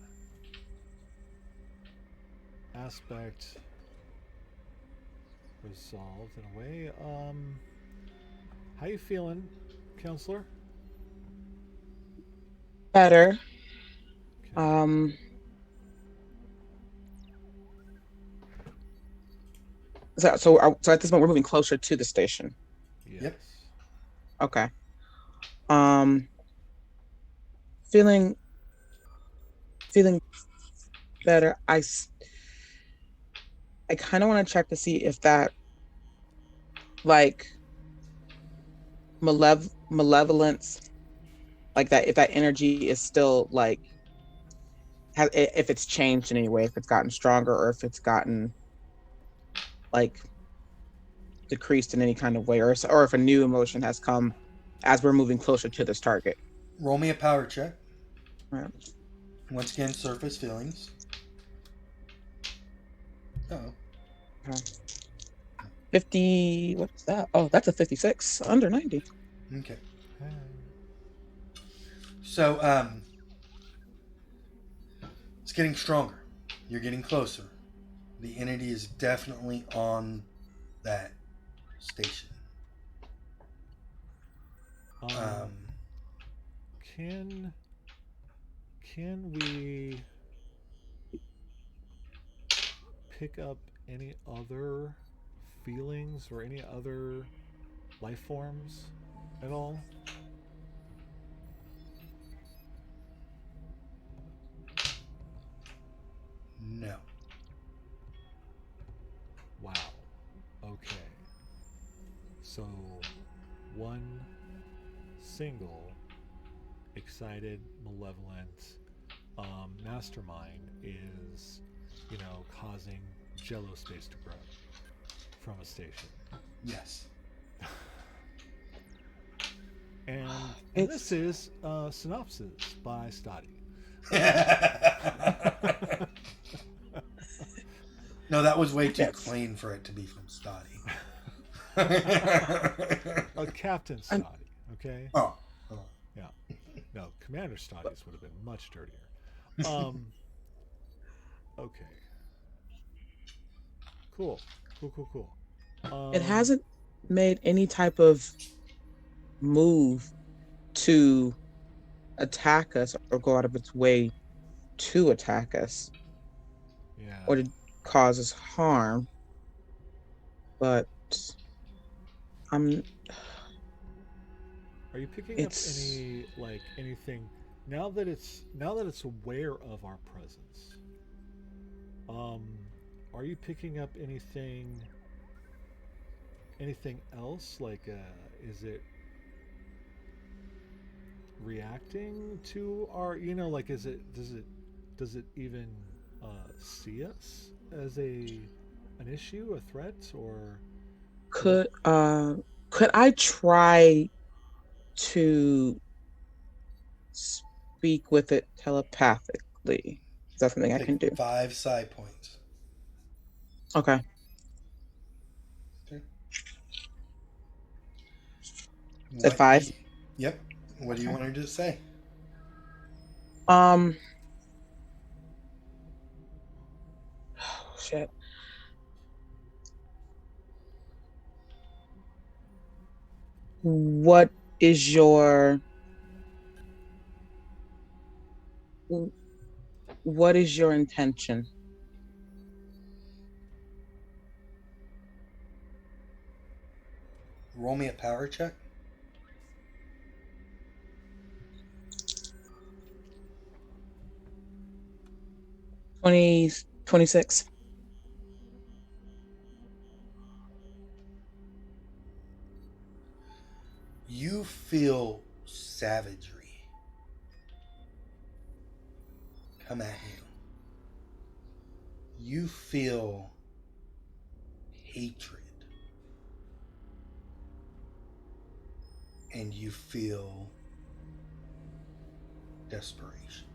aspect resolved in a way, how you feeling, counselor? Better. Okay. So at this moment we're moving closer to the station. Yes. Yep. Okay. Feeling better. I kind of want to check to see if that, like, malevolence, like that, if that energy is still like, if it's changed in any way, if it's gotten stronger or if it's gotten like decreased in any kind of way, or if a new emotion has come as we're moving closer to this target. Roll me a power check. Right. Once again, surface feelings. Oh. Okay. 50. What is that? Oh, that's a 56. Under 90. Okay. Hey. So, it's getting stronger. You're getting closer. The entity is definitely on that station. Um, Can we pick up any other feelings or any other life forms at all? no. Wow. Okay. So one single excited, malevolent mastermind is, causing Jello space to grow from a station. Yes. And It's this is synopsis by Stoddy. No, that was way too Yes. clean for it to be from Stoddy. Captain I'm- Stoddy, okay? Oh. Yeah. No, Commander Stoddy's would have been much dirtier. Okay. Cool. Cool. it hasn't made any type of move to attack us or go out of its way to attack us Yeah. or to cause us harm. But I'm Are you picking up it's anything now that it's aware of our presence? Um, are you picking up anything else? Is it reacting to our? Does it even see us as an issue, a threat, or is it? could I try to speak with it telepathically? Is that something I Take can do? 5 side points. Okay. Okay. At What do 5. you, yep. What do you Okay. want her to say? Um shit. What is your intention? Roll me a power check. 26. You feel savagery come at you. You feel hatred. And you feel desperation.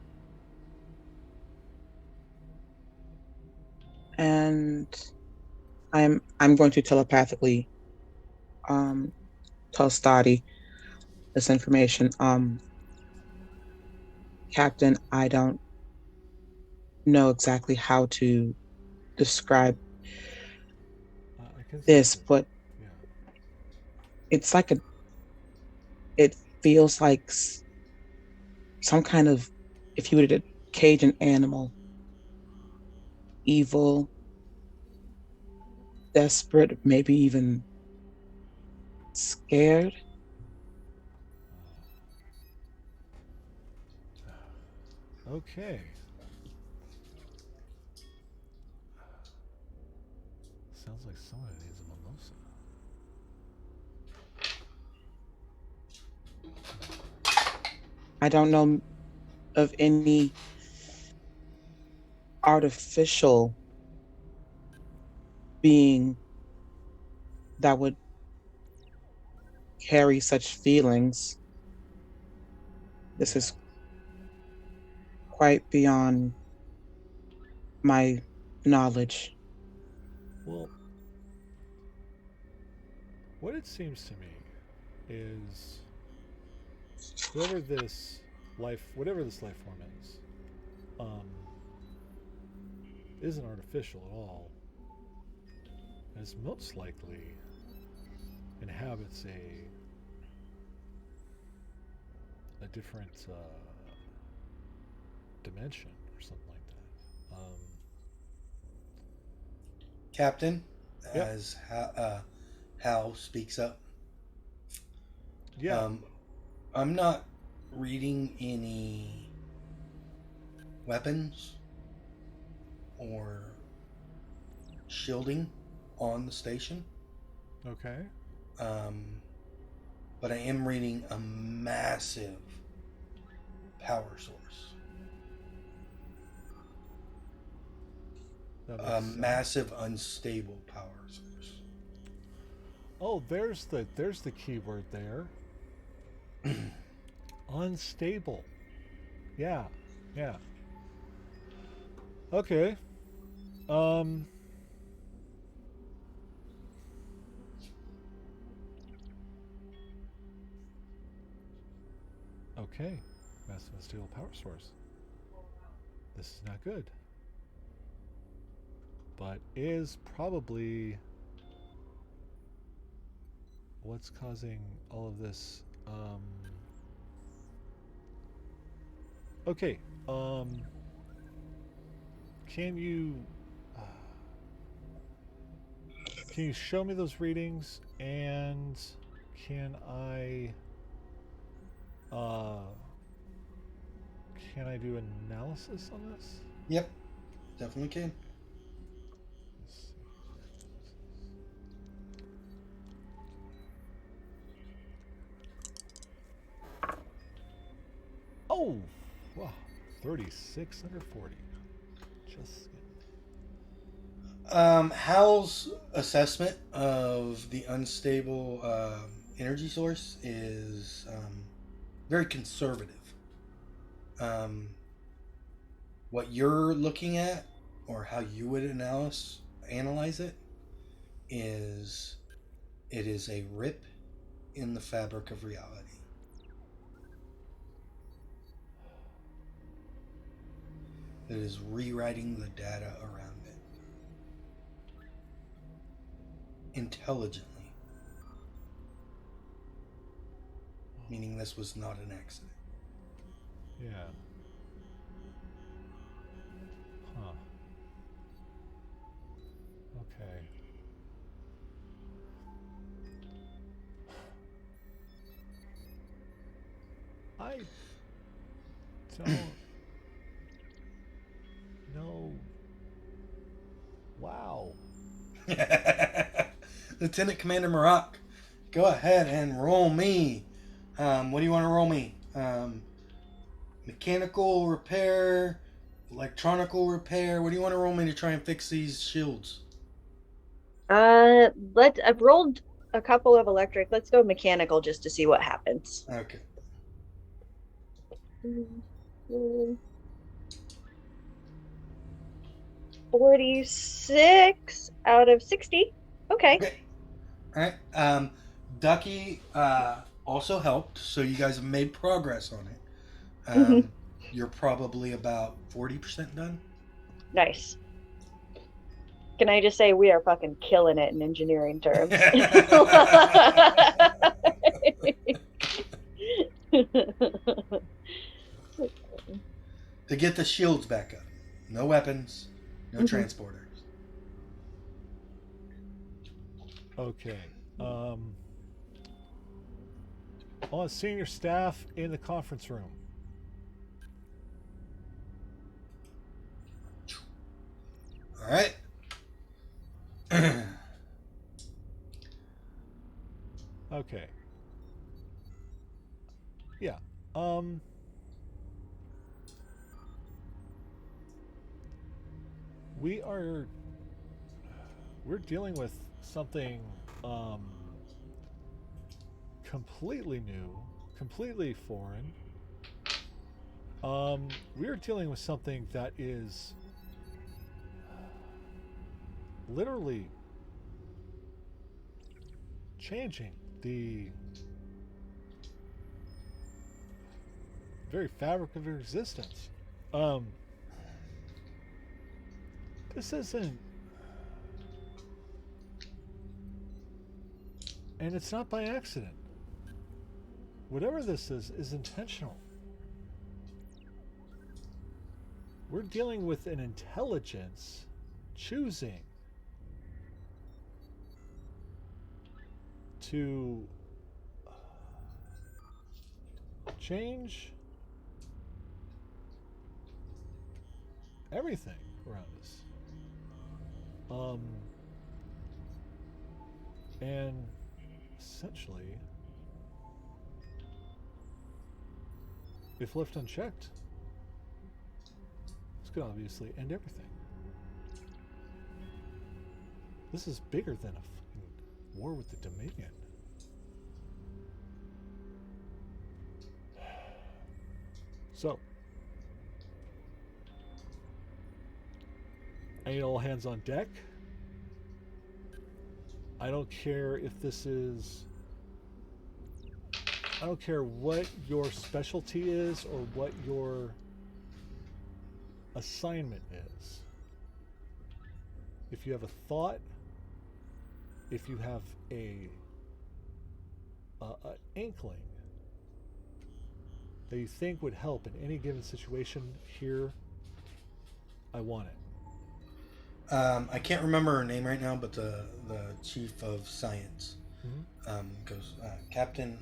And I'm going to telepathically um tell Stoddy this information. Captain, I don't know exactly how to describe I can sense this, it. but Yeah. it's like it feels like some kind of, if you were to cage an animal, evil, desperate, maybe even scared. Okay. Sounds like someone needs a mimosa. I don't know of any artificial being that would carry such feelings. This Yeah. is quite beyond my knowledge. Well, what it seems to me is whatever this life form um, isn't artificial at all. And it's most likely inhabits a different dimension or something like that. Captain, Yep. as Hal speaks up. Yeah. I'm not reading any weapons or shielding on the station. Okay. But I am reading a massive power source. That A makes sense. massive unstable power source. Oh, there's the key word there. Unstable. Yeah. Yeah. Okay. Okay. Massive unstable power source. This is not good. But is probably what's causing all of this. Okay. Can you can you show me those readings, and can I uh can I do analysis on this? Yep, definitely can. Let's see. Oh, wow, 36 under 40. Just Hal's assessment of the unstable energy source is very conservative. What you're looking at, or how you would analyze it, is it is a rip in the fabric of reality. It is rewriting the data around it intelligently, meaning this was not an accident. yeah. Huh. Okay. I don't know. Wow. Lieutenant Commander Maroc, go ahead and roll me. What do you want to roll me? Mechanical repair, electronical repair. What do you want to roll me to try and fix these shields? I've rolled a couple of electric. Let's go mechanical just to see what happens. Okay. 46 out of 60. Okay. All right. Ducky also helped, so you guys have made progress on it. You're probably about 40% done. Nice. Can I just say we are fucking killing it in engineering terms? To get the shields back up. No weapons, no transporters. Okay. All senior staff in the conference room. All right. Okay. Yeah. We're dealing with something completely new, completely foreign. We are dealing with something that is literally changing the very fabric of your existence. This isn't, and it's not by accident. Whatever this is intentional. We're dealing with an intelligence choosing to change everything around us. And essentially, if left unchecked, this could obviously end everything. This is bigger than a fucking war with the Dominion. So, I need all hands on deck. I don't care if this is... I don't care what your specialty is or what your assignment is. If you have a thought, if you have an inkling that you think would help in any given situation here, I want it. I can't remember her name right now, but the chief of science goes, Captain,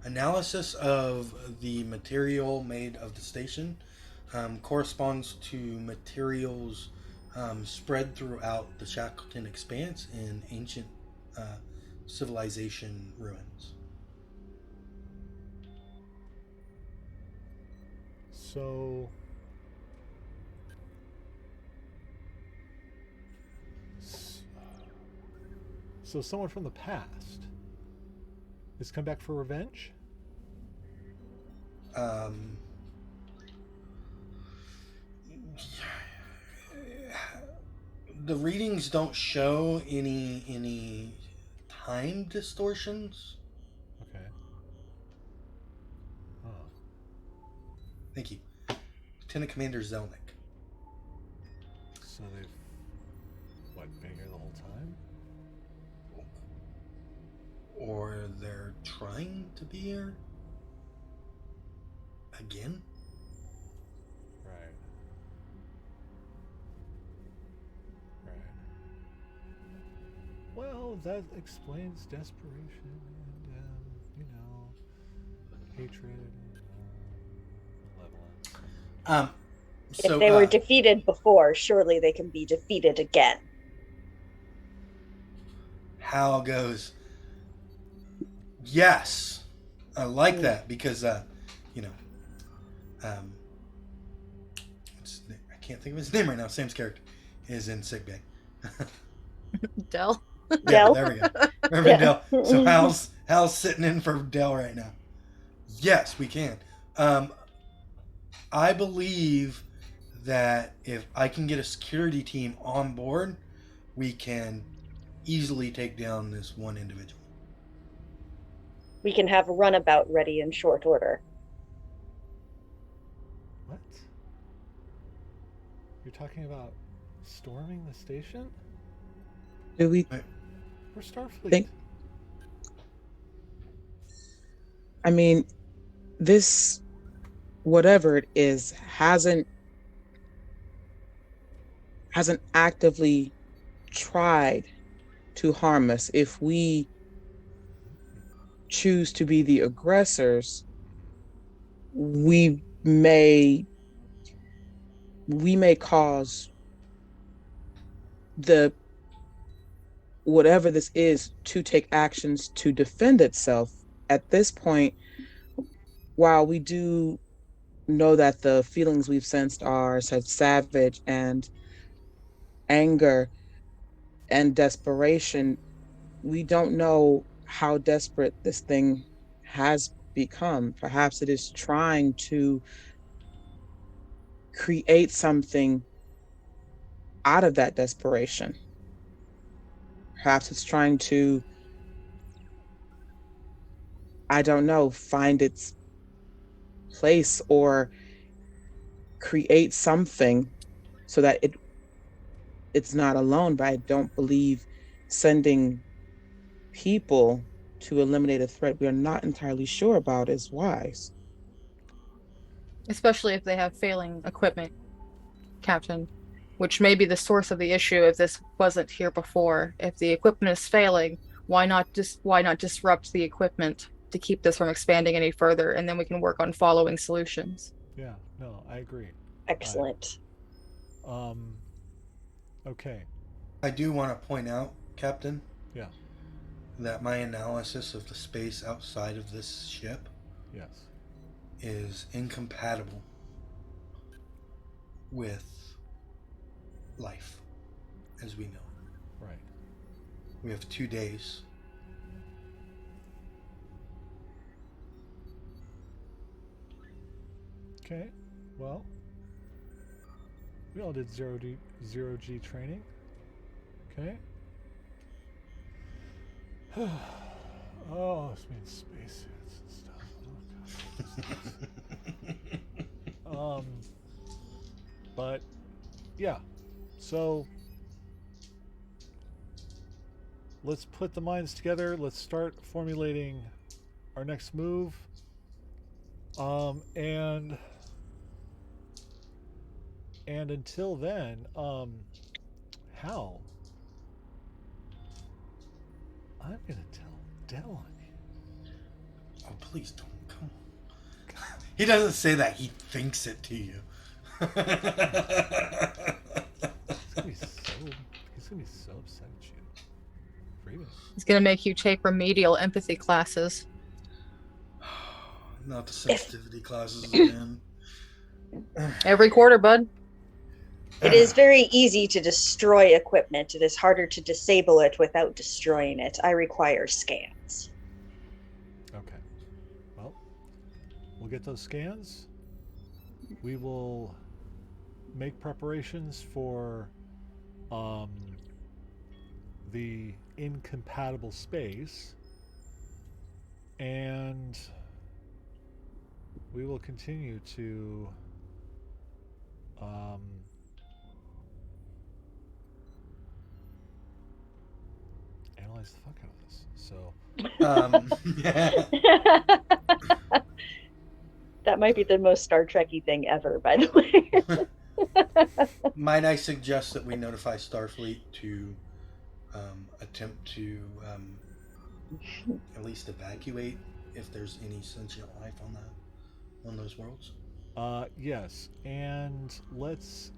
analysis of the material made of the station corresponds to materials spread throughout the Shackleton Expanse in ancient civilization ruins. So someone from the past has come back for revenge? The readings don't show any time distortions. Okay. Huh. Thank you. Lieutenant Commander Zelnick. So they've, been here the whole time? Or they're trying to be here again? Right. Well, that explains desperation and, hatred and malevolence. If they were defeated before, surely they can be defeated again. Hal goes, yes, I like that because, I can't think of his name right now. Sam's character is in sickbay. Dell. Yeah, Dell? there we go. Remember Dell. So Hal's sitting in for Dell right now. Yes, we can. I believe that if I can get a security team on board, we can easily take down this one individual. We can have a runabout ready in short order. What? You're talking about storming the station? Do we We're Starfleet. think? I mean, this, whatever it is, hasn't actively tried to harm us. If we choose to be the aggressors, we may cause the whatever this is to take actions to defend itself. At this point, while we do know that the feelings we've sensed are such savage and anger and desperation, we don't know how desperate this thing has become. Perhaps it is trying to create something out of that desperation. Perhaps it's trying to, I don't know, find its place or create something so that it's not alone. But I don't believe sending people to eliminate a threat we are not entirely sure about is wise. Especially if they have failing equipment, Captain, which may be the source of the issue if this wasn't here before. If the equipment is failing, why not disrupt the equipment to keep this from expanding any further, and then we can work on following solutions. Yeah, no, I agree. Excellent. Okay. I do want to point out, Captain, Yeah. that my analysis of the space outside of this ship Yes. is incompatible with life as we know it. Right. We have 2 days. Okay. Well, we all did zero G training. Okay. Oh, this means spacesuits and stuff. Oh god. But yeah. So let's put the minds together. Let's start formulating our next move. And until then, Hal, I'm gonna tell Dell on you. Oh, please don't. Come on. He doesn't say that. He thinks it to you. He's gonna be so upset at you. For even. It's going to make you take remedial empathy classes. Not the sensitivity classes again. Every quarter, bud. It is very easy to destroy equipment. It is harder to disable it without destroying it. I require scans. Okay. Well, we'll get those scans. We will make preparations for the incompatible space, and we will continue to analyze the fuck out of this. So That might be the most Star Trekky thing ever, by the way. Might I suggest that we notify Starfleet to attempt to at least evacuate if there's any sentient life on those worlds? yes, and let's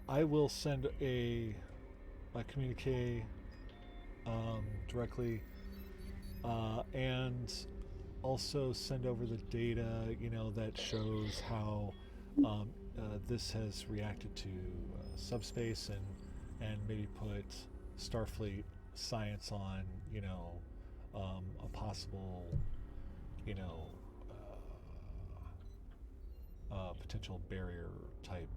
I will send a communique directly, and also send over the data, that shows how this has reacted to subspace, and maybe put Starfleet science on, a possible, potential barrier type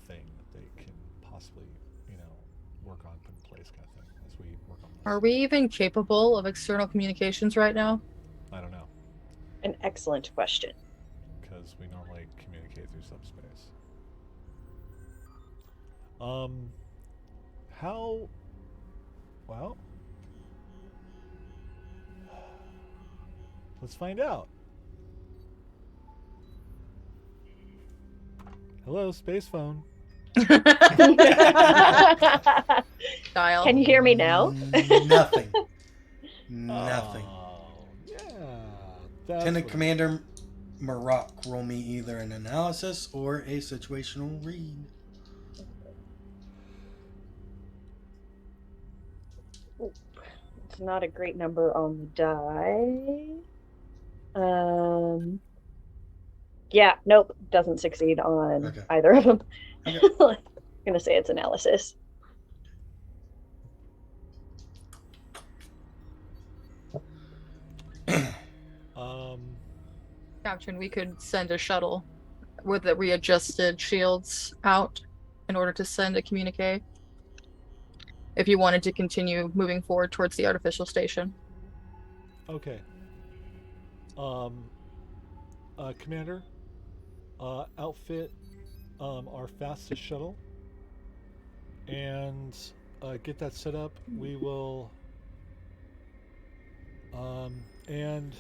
thing that they can possibly, work on, put in place, kind of thing, as we work on this. Are we even capable of external communications right now? I don't know, An excellent question. because we normally communicate through subspace. How? Well, let's find out. Hello, space phone. Dial. Can you hear me now? Nothing. Nothing. Oh, yeah. That's Lieutenant what- Commander Maroc, roll me either an analysis or a situational read. It's not a great number on the die. Yeah, nope, doesn't succeed on Okay. either of them. Okay. I'm gonna say it's analysis. Captain, we could send a shuttle with the readjusted shields out in order to send a communique if you wanted to continue moving forward towards the artificial station. Okay. Commander, outfit our fastest shuttle and get that set up. We will. And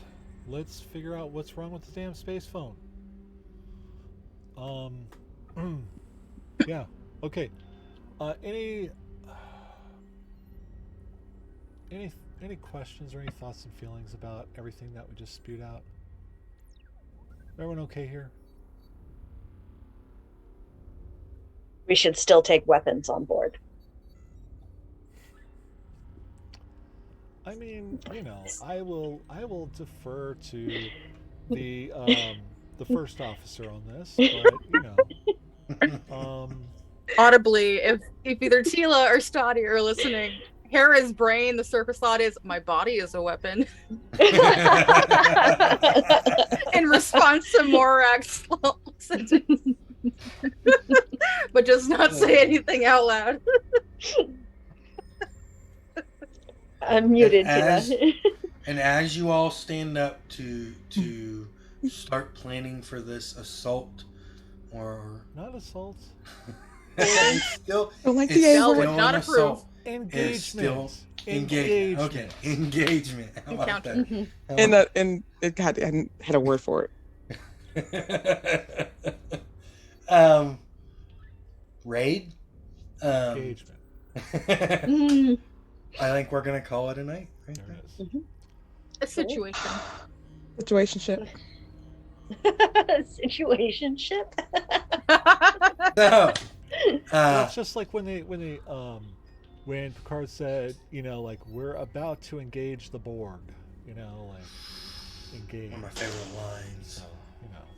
let's figure out what's wrong with the damn space phone. Yeah. Okay. Any any questions or any thoughts and feelings about everything that we just spewed out? Everyone okay here? We should still take weapons on board. I mean, I will defer to the first officer on this, but Audibly, if either Tila or Stoddy are listening, Hera's brain, the surface thought is, my body is a weapon. In response to Morak's sentence. But just not say anything out loud. I'm muted, Tila. And as you all stand up to start planning for this assault, or not assault. it's still, Don't like it's the A still would an not assault. Engagement. It's still engagement. Okay, engagement. How about Encounter. that? And it had a word for it. Raid. Engagement. I think we're gonna call it a night. Right? There it is. A situation. situationship. Situationship. So, Well, it's just like when Picard said, like, we're about to engage the Borg, like engage. one of my favorite lines. So,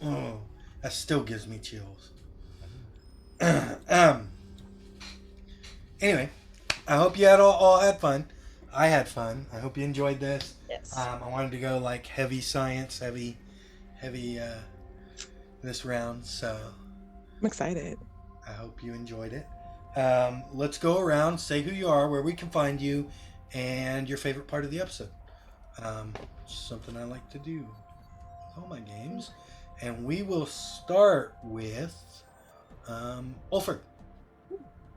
Oh, that still gives me chills. Anyway, I hope you all had fun. I had fun. I hope you enjoyed this. Yes. I wanted to go like heavy science, heavy this round. So I'm excited. I hope you enjoyed it. Let's go around, say who you are, where we can find you, and your favorite part of the episode. Something I like to do with all my games. And we will start with Ulfric.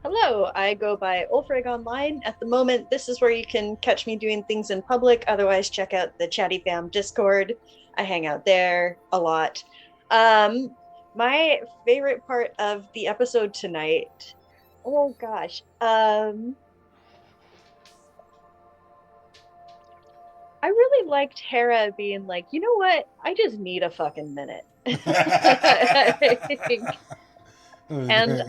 Hello, I go by Ulfrig online. At the moment, this is where you can catch me doing things in public. Otherwise, check out the Chatty Fam Discord. I hang out there a lot. My favorite part of the episode tonight, oh gosh, I really liked Hera being like, you know what? I just need a fucking minute. And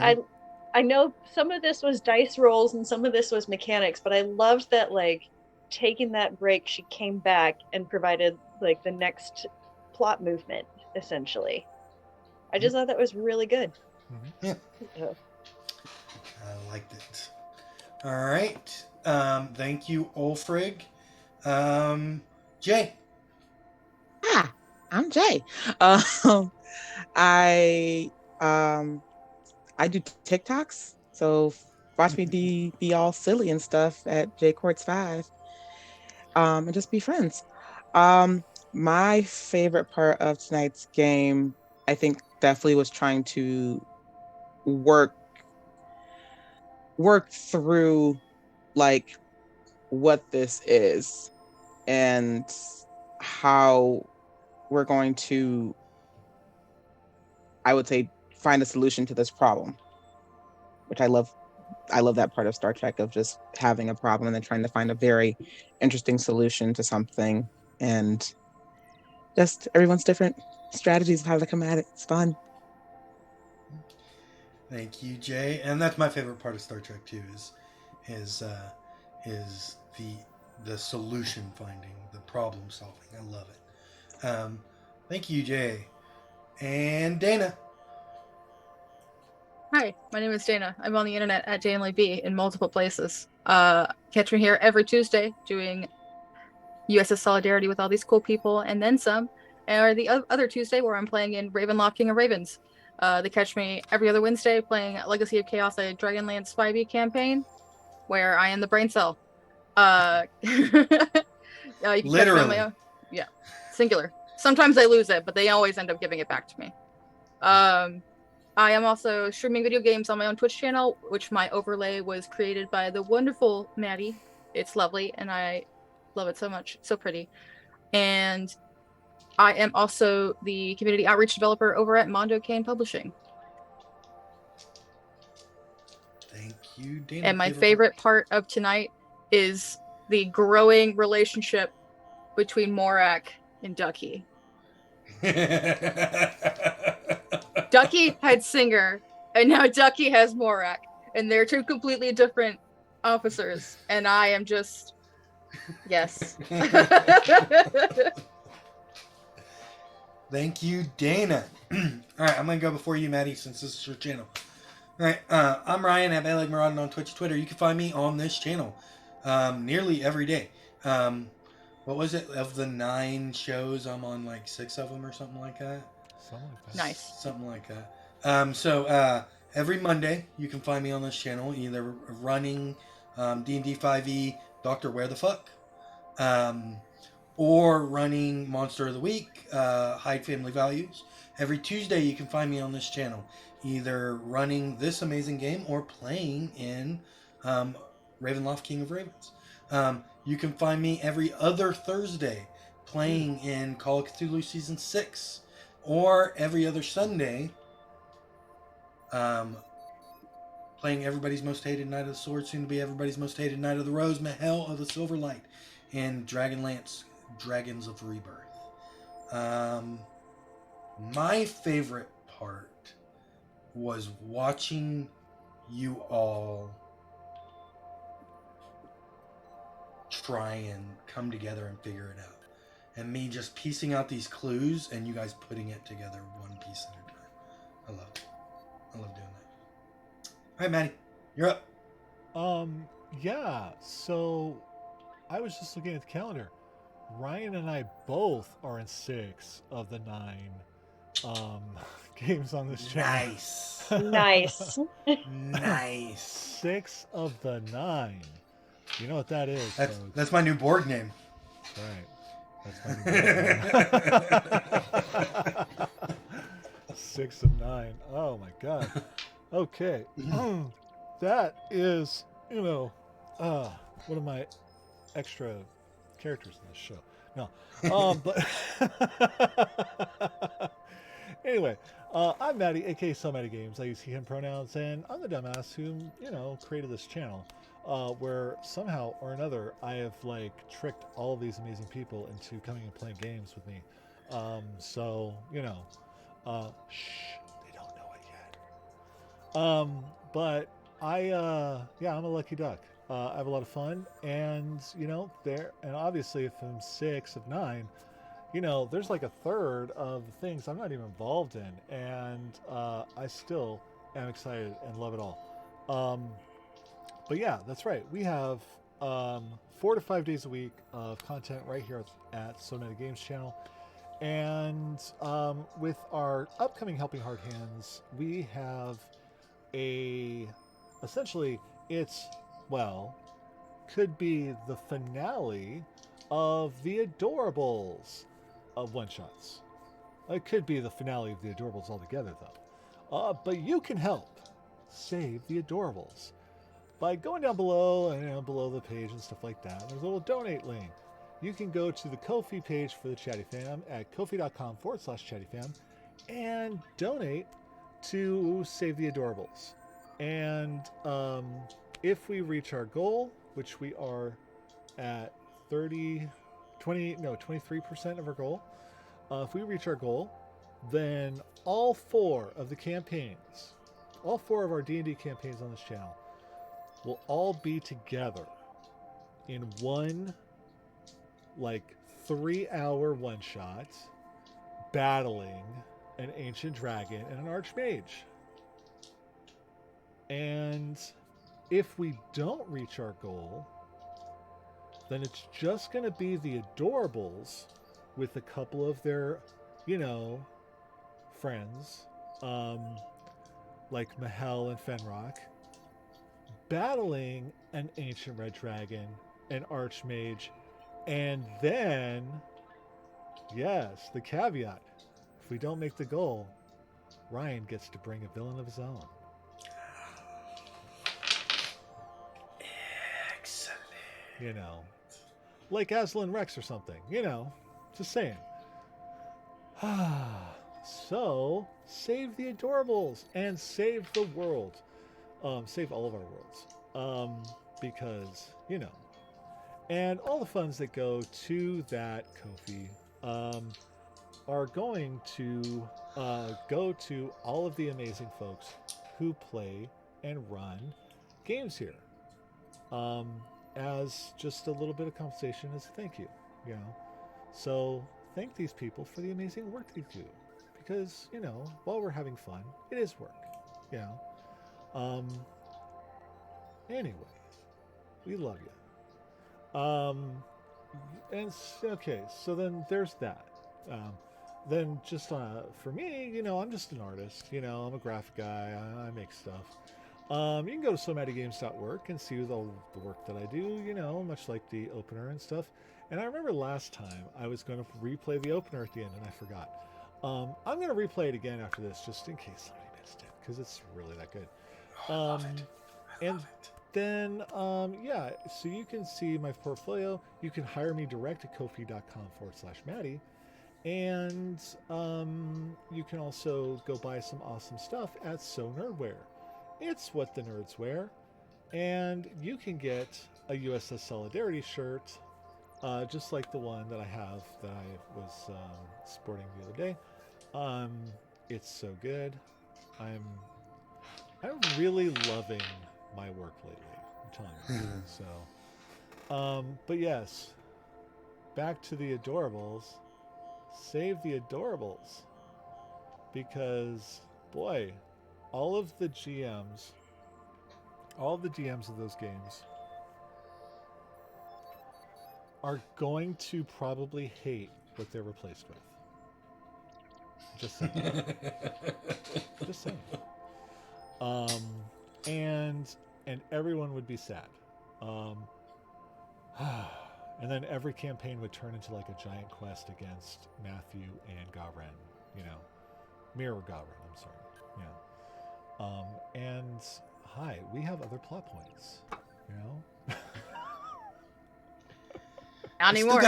I know some of this was dice rolls and some of this was mechanics, but I loved that, like, taking that break, she came back and provided like the next plot movement, essentially. I just thought that was really good. Yeah. So. I liked it. All right. Thank you, Ulfrig. Jay. Hi, I'm Jay. I do TikToks, so watch me be all silly and stuff at JCourts5, and just be friends. My favorite part of tonight's game, I think, definitely was trying to work through like what this is and how we're going to, I would say, find a solution to this problem, which I love that part of Star Trek, of just having a problem and then trying to find a very interesting solution to something, and just everyone's different strategies of how to come at it. It's fun. Thank you, Jay. And that's my favorite part of Star Trek too, is the solution finding, the problem solving. I love it. Thank you, Jay. And Dana. Hi, my name is Dana. I'm on the internet at JMLB in multiple places. Catch me here every Tuesday doing USS Solidarity with all these cool people and then some. or the other Tuesday where I'm playing in Ravenloft King of Ravens. They catch me every other Wednesday playing Legacy of Chaos, a Dragonlance 5e campaign, where I am the brain cell. You can catch me on my own. Yeah, singular. Sometimes I lose it, but they always end up giving it back to me. I am also streaming video games on my own Twitch channel, which my overlay was created by the wonderful Maddie. It's lovely, and I love it so much. It's so pretty. And I am also the community outreach developer over at Mondo Cane Publishing. Thank you, Dana. And my favorite part of tonight is the growing relationship between Morak and Ducky. Ducky had Singer, and now Ducky has Morak, and they're two completely different officers, and I am just, yes. Thank you, Dana. All right, I'm going to go before you, Maddie, since this is your channel. All right, I'm Ryan at Balag Maradon on Twitch, Twitter. You can find me on this channel nearly every day. What was it? Of the 9 shows, I'm on like 6 of them or something like that. Something like that. Nice. Something like that. So every Monday, you can find me on this channel, either running D&D 5e, Dr. Where the Fuck, or running Monster of the Week, Hide Family Values. Every Tuesday, you can find me on this channel, either running this amazing game or playing in Ravenloft King of Ravens. You can find me every other Thursday playing in Call of Cthulhu Season 6, or every other Sunday playing Everybody's Most Hated Knight of the Sword, soon to be Everybody's Most Hated Knight of the Rose, Mahel of the Silverlight, and Dragonlance, Dragons of Rebirth. My favorite part was watching you all try and come together and figure it out. And me just piecing out these clues and you guys putting it together one piece at a time. I love it. I love doing that. All right, Maddie, you're up. Yeah, so I was just looking at the calendar. Ryan and I both are in 6 of the 9 games on this channel. Nice. Nice. Nice. 6 of the 9. You know what that is, folks. That's my new board name. Right. That's my new 6 of 9. Oh my god. Okay. That is, one of my extra characters in this show. No. But anyway, I'm Maddie, aka So Maddie Games. I use he, him pronouns, and I'm the dumbass who, created this channel. Where somehow or another I have tricked all of these amazing people into coming and playing games with me. So they don't know it yet. But I'm a lucky duck. I have a lot of fun, and and obviously if I'm 6 of 9, there's like a third of the things I'm not even involved in, and I still am excited and love it all. But yeah, that's right. We have 4 to 5 days a week of content right here at So Many Games channel. And with our upcoming Helping Hard Hands, we have essentially, could be the finale of the Adorables of one-shots. It could be the finale of the Adorables altogether, though. But you can help save the Adorables by going down below and below the page and stuff like that. There's a little donate link. You can go to the Ko-fi page for the Chatty Fam at kofi.com/chattyfam and donate to Save the Adorables. And if we reach our goal, which we are at 23% of our goal, if we reach our goal, then all 4 of the campaigns, all 4 of our D&D campaigns on this channel will all be together in one 3-hour one-shot battling an ancient dragon and an archmage. And if we don't reach our goal, then it's just going to be the Adorables with a couple of their you know, friends, like Mahel and Fenrock, battling an ancient red dragon, an archmage, and then, yes, the caveat: if we don't make the goal, Ryan gets to bring a villain of his own. Excellent. You know, like Aslan Rex or something. You know, just saying. So, save the adorables and save the world. Save all of our worlds. Because, you know. And all the funds that go to that Kofi are going to go to all of the amazing folks who play and run games here. As just a little bit of compensation as a thank you, you know. So thank these people for the amazing work they do. Because, you know, while we're having fun, it is work. You know. Anyway, we love you. And okay, so then there's that. Then just for me, you know, I'm just an artist. You know, I'm a graphic guy. I make stuff. You can go to somatigames.work and see all the work that I do, you know, much like the opener and stuff. And I remember last time I was going to replay the opener at the end and I forgot. I'm going to replay it again after this just in case somebody missed it because it's really that good. I love it. I and love it. Then, yeah, so you can see my portfolio. You can hire me direct at kofi.com/Maddie. And you can also go buy some awesome stuff at So Nerdwear. It's what the nerds wear. And you can get a USS Solidarity shirt, just like the one that I have that I was sporting the other day. It's so good. I'm really loving my work lately. I'm telling you. So, but yes, back to the adorables. Save the adorables, because boy, all of the GMs of those games are going to probably hate what they're replaced with. Just saying. Just saying. And everyone would be sad. And then every campaign would turn into like a giant quest against Matthew and Gawren, you know, Mirror Gawren. I'm sorry, yeah. And hi, we have other plot points, you know. Not anymore.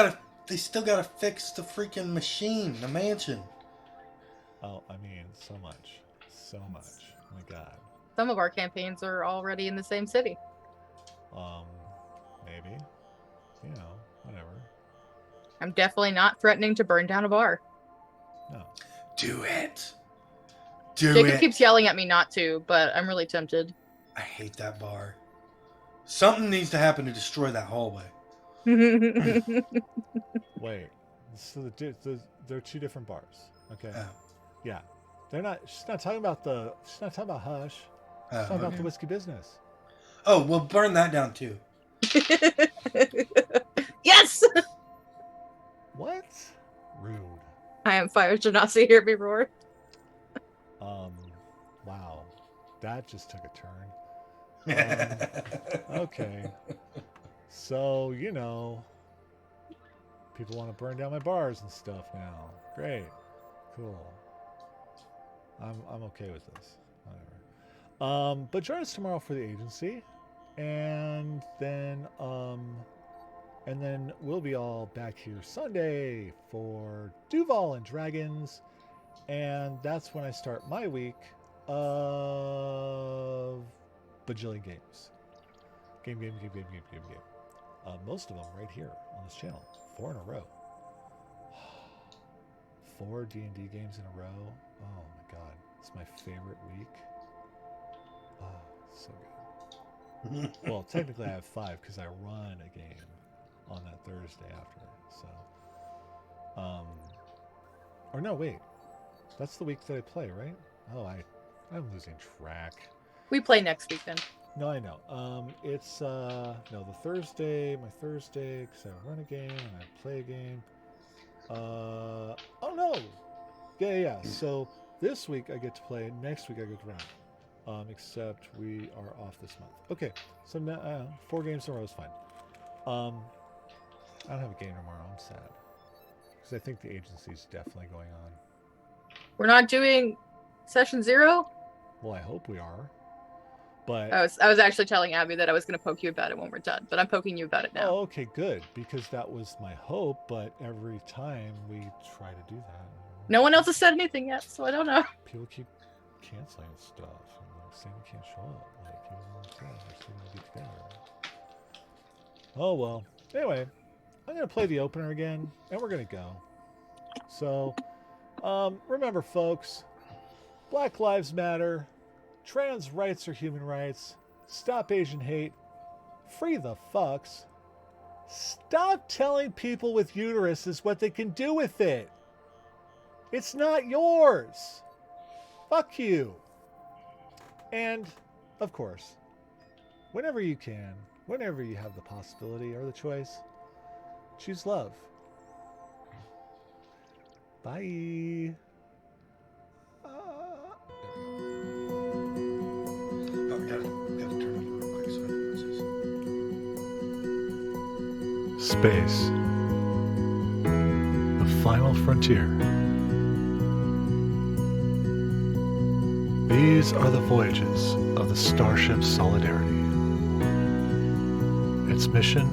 They still gotta fix the freaking machine, the mansion. Oh, I mean, so much. Oh my God. Some of our campaigns are already in the same city. Maybe. You know, whatever. I'm definitely not threatening to burn down a bar. No. Do it. Jacob keeps yelling at me not to, but I'm really tempted. I hate that bar. Something needs to happen to destroy that hallway. Wait. So they're two different bars. Okay. Oh. Yeah. They're not. She's not talking about Hush. She's talking about the whiskey business. Oh, we'll burn that down too. Yes! What? Rude. I am fire Genasi, hear me roar. Wow. That just took a turn. Okay. So, you know, people want to burn down my bars and stuff now. Great. Cool. I'm okay with this. Whatever. But join us tomorrow for the agency. And then we'll be all back here Sunday for Duval and Dragons. And that's when I start my week of bajillion games. Game. Most of them right here on this channel. 4 in a row. 4 D&D games in a row. Oh my God. It's my favorite week. Oh, so good. Well, technically I have 5 because I run a game on that Thursday after. So, or no, wait. That's the week that I play, right? Oh, I'm losing track. We play next week then. No, I know. It's no, the Thursday, my Thursday, because I run a game and I play a game. Oh no, Yeah. So this week I get to play. Next week I get to run. Except we are off this month. Okay, so now 4 games in a row is fine. I don't have a game tomorrow. I'm sad because I think the agency's definitely going on. We're not doing session 0? Well, I hope we are. But I was actually telling Abby that I was going to poke you about it when we're done, but I'm poking you about it now. Oh, okay, good, because that was my hope. But every time we try to do that, No one else has said anything yet, so I don't know. people keep canceling stuff and saying we can't show up. Like, you know what I'm saying? We're still gonna get together. Oh well. Anyway, I'm gonna play the opener again, and we're gonna go. So, remember, folks, Black Lives Matter, trans rights are human rights, stop Asian hate, free the fucks, stop telling people with uteruses what they can do with it. It's not yours. Fuck you. And, of course, whenever you can, whenever you have the possibility or the choice, choose love. Bye. Oh, we gotta turn over real quick. So Space. The final frontier. These are the voyages of the Starship Solidarity. Its mission?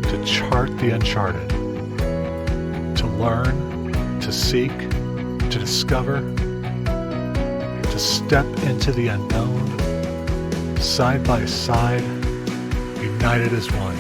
To chart the uncharted. To learn, to seek, to discover, to step into the unknown, side by side, united as one.